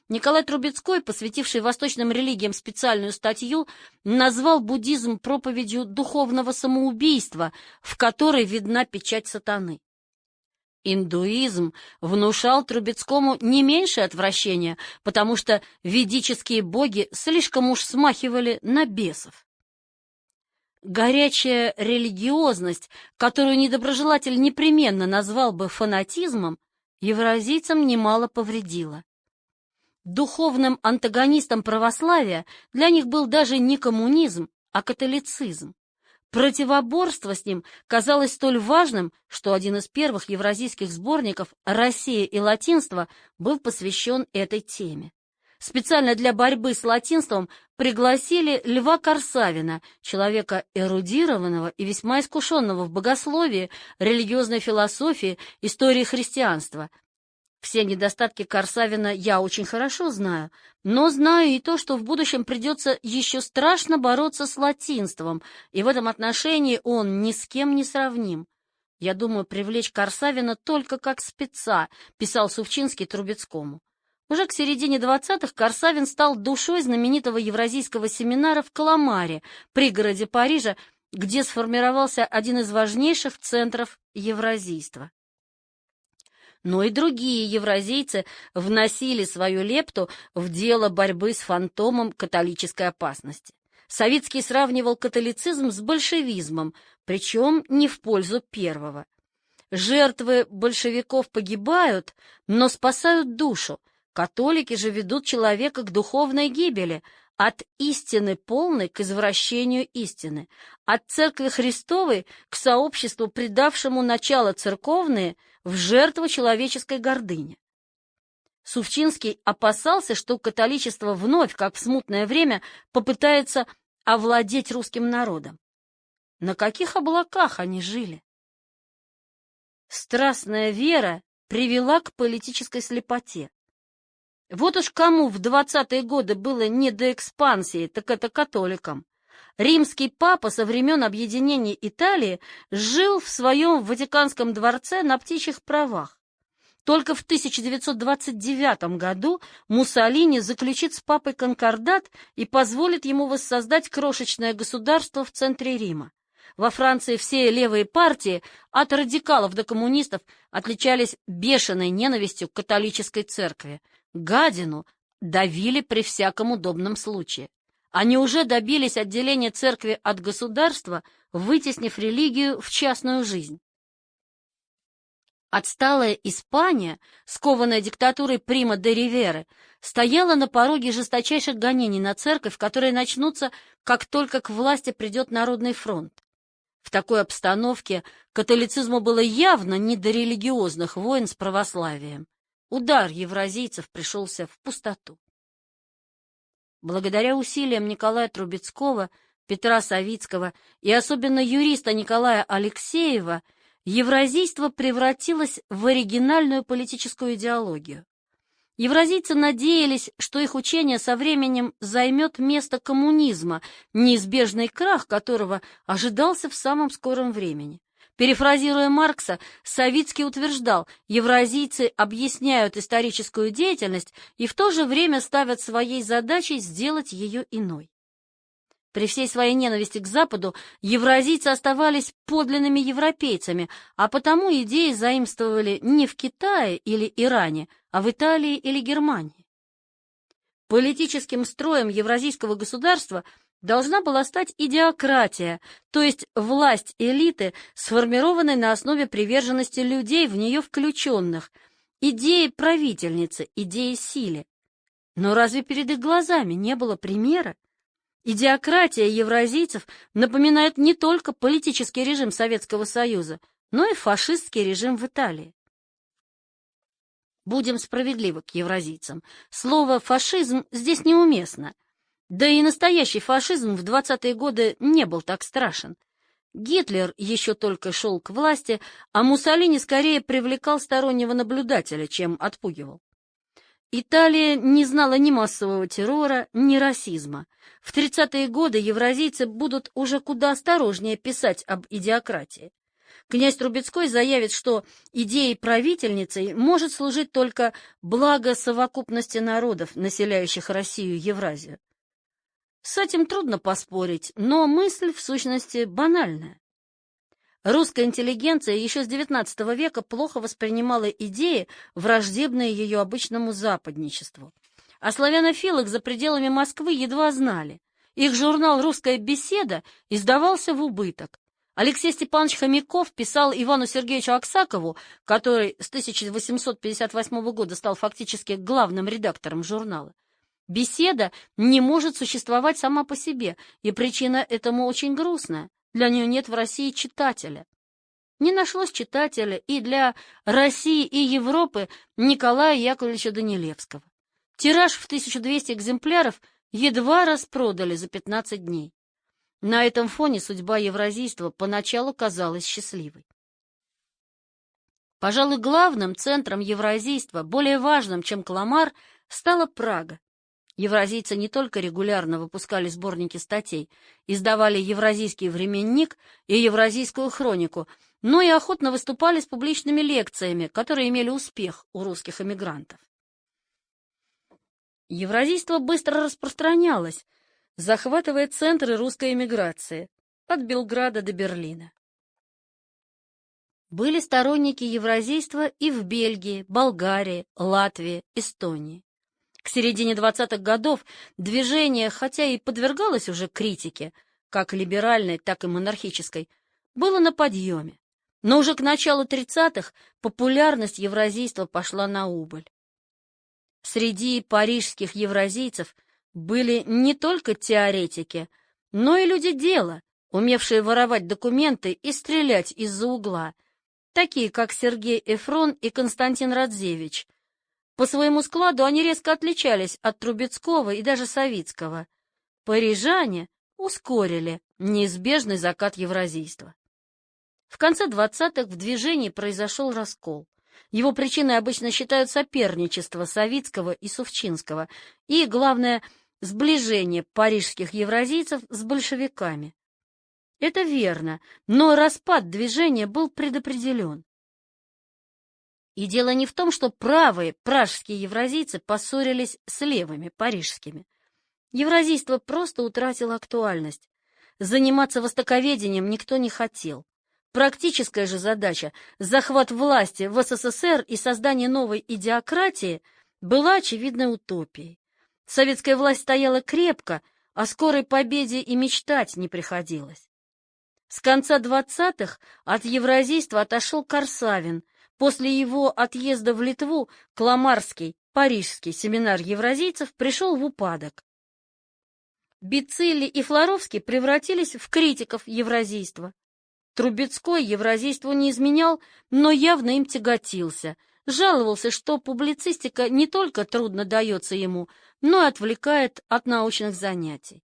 Николай Трубецкой, посвятивший восточным религиям специальную статью, назвал буддизм проповедью духовного самоубийства, в которой видна печать сатаны. Индуизм внушал Трубецкому не меньшее отвращение, потому что ведические боги слишком уж смахивали на бесов. Горячая религиозность, которую недоброжелатель непременно назвал бы фанатизмом, евразийцам немало повредила. Духовным антагонистом православия для них был даже не коммунизм, а католицизм. Противоборство с ним казалось столь важным, что один из первых евразийских сборников «Россия и латинство» был посвящен этой теме. Специально для борьбы с латинством пригласили Льва Корсавина, человека эрудированного и весьма искушенного в богословии, религиозной философии, истории христианства. Все недостатки Корсавина я очень хорошо знаю, но знаю и то, что в будущем придется еще страшно бороться с латинством, и в этом отношении он ни с кем не сравним. Я думаю привлечь Корсавина только как спеца, писал Сувчинский Трубецкому. Уже к середине 20-х Корсавин стал душой знаменитого евразийского семинара в Каламаре, пригороде Парижа, где сформировался один из важнейших центров евразийства. Но и другие евразийцы вносили свою лепту в дело борьбы с фантомом католической опасности. Савицкий сравнивал католицизм с большевизмом, причем не в пользу первого. Жертвы большевиков погибают, но спасают душу. Католики же ведут человека к духовной гибели, от истины полной к извращению истины, от Церкви Христовой к сообществу, предавшему начало церковное в жертву человеческой гордыне. Сувчинский опасался, что католичество вновь, как в смутное время, попытается овладеть русским народом. На каких облаках они жили? Страстная вера привела к политической слепоте. Вот уж кому в 20-е годы было не до экспансии, так это католикам. Римский папа со времен объединения Италии жил в своем Ватиканском дворце на птичьих правах. Только в 1929 году Муссолини заключит с папой конкордат и позволит ему воссоздать крошечное государство в центре Рима. Во Франции все левые партии, от радикалов до коммунистов, отличались бешеной ненавистью к католической церкви. Гадину давили при всяком удобном случае. Они уже добились отделения церкви от государства, вытеснив религию в частную жизнь. Отсталая Испания, скованная диктатурой Прима де Риверы, стояла на пороге жесточайших гонений на церковь, которые начнутся, как только к власти придет Народный фронт. В такой обстановке католицизму было явно не до религиозных войн с православием. Удар евразийцев пришелся в пустоту. Благодаря усилиям Николая Трубецкого, Петра Савицкого и особенно юриста Николая Алексеева, евразийство превратилось в оригинальную политическую идеологию. Евразийцы надеялись, что их учение со временем займет место коммунизма, неизбежный крах которого ожидался в самом скором времени. Перефразируя Маркса, Савицкий утверждал, евразийцы объясняют историческую деятельность и в то же время ставят своей задачей сделать ее иной. При всей своей ненависти к Западу евразийцы оставались подлинными европейцами, а потому идеи заимствовали не в Китае или Иране, а в Италии или Германии. Политическим строем евразийского государства должна была стать идеократия, то есть власть элиты, сформированной на основе приверженности людей, в нее включенных, идеи правительницы, идеи силы. Но разве перед их глазами не было примера? Идеократия евразийцев напоминает не только политический режим Советского Союза, но и фашистский режим в Италии. Будем справедливы к евразийцам. Слово «фашизм» здесь неуместно. Да и настоящий фашизм в 20-е годы не был так страшен. Гитлер еще только шел к власти, а Муссолини скорее привлекал стороннего наблюдателя, чем отпугивал. Италия не знала ни массового террора, ни расизма. В 30-е годы евразийцы будут уже куда осторожнее писать об идеократии. Князь Трубецкой заявит, что идеей правительницей может служить только благо совокупности народов, населяющих Россию и Евразию. С этим трудно поспорить, но мысль в сущности банальная. Русская интеллигенция еще с XIX века плохо воспринимала идеи, враждебные ее обычному западничеству. О славянофилах за пределами Москвы едва знали. Их журнал «Русская беседа» издавался в убыток. Алексей Степанович Хомяков писал Ивану Сергеевичу Аксакову, который с 1858 года стал фактически главным редактором журнала: «Беседа не может существовать сама по себе, и причина этому очень грустная. Для нее нет в России читателя». Не нашлось читателя и для России и Европы Николая Яковлевича Данилевского. Тираж в 1200 экземпляров едва распродали за 15 дней. На этом фоне судьба евразийства поначалу казалась счастливой. Пожалуй, главным центром евразийства, более важным, чем Каламар, стала Прага. Евразийцы не только регулярно выпускали сборники статей, издавали «Евразийский временник» и «Евразийскую хронику», но и охотно выступали с публичными лекциями, которые имели успех у русских эмигрантов. Евразийство быстро распространялось, захватывая центры русской эмиграции от Белграда до Берлина. Были сторонники евразийства и в Бельгии, Болгарии, Латвии, Эстонии. К середине 20-х годов движение, хотя и подвергалось уже критике, как либеральной, так и монархической, было на подъеме. Но уже к началу 30-х популярность евразийства пошла на убыль. Среди парижских евразийцев были не только теоретики, но и люди дела, умевшие воровать документы и стрелять из-за угла, такие как Сергей Эфрон и Константин Радзевич. По своему складу они резко отличались от Трубецкого и даже Савицкого. Парижане ускорили неизбежный закат евразийства. В конце 20-х в движении произошел раскол. Его причиной обычно считают соперничество Савицкого и Сувчинского и, главное, сближение парижских евразийцев с большевиками. Это верно, но распад движения был предопределен. И дело не в том, что правые пражские евразийцы поссорились с левыми парижскими. Евразийство просто утратило актуальность. Заниматься востоковедением никто не хотел. Практическая же задача – захват власти в СССР и создание новой идиократии – была очевидной утопией. Советская власть стояла крепко, о скорой победе и мечтать не приходилось. С конца 20-х от евразийства отошел Корсавин. После его отъезда в Литву Кламарский, парижский семинар евразийцев пришел в упадок. Бицилли и Флоровский превратились в критиков евразийства. Трубецкой евразийству не изменял, но явно им тяготился. Жаловался, что публицистика не только трудно дается ему, но и отвлекает от научных занятий.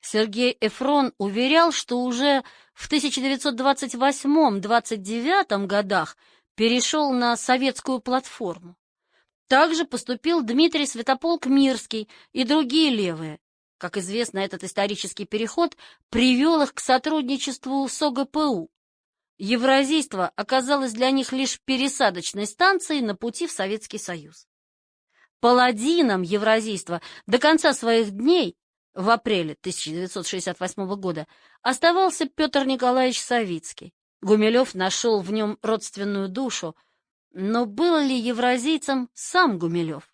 Сергей Эфрон уверял, что уже в 1928-29 годах перешел на советскую платформу. Также поступил Дмитрий Святополк-Мирский и другие левые. Как известно, этот исторический переход привел их к сотрудничеству с ОГПУ. Евразийство оказалось для них лишь пересадочной станцией на пути в Советский Союз. Паладином евразийства до конца своих дней, в апреле 1968 года, оставался Петр Николаевич Савицкий. Гумилев нашел в нем родственную душу, но был ли евразийцем сам Гумилев?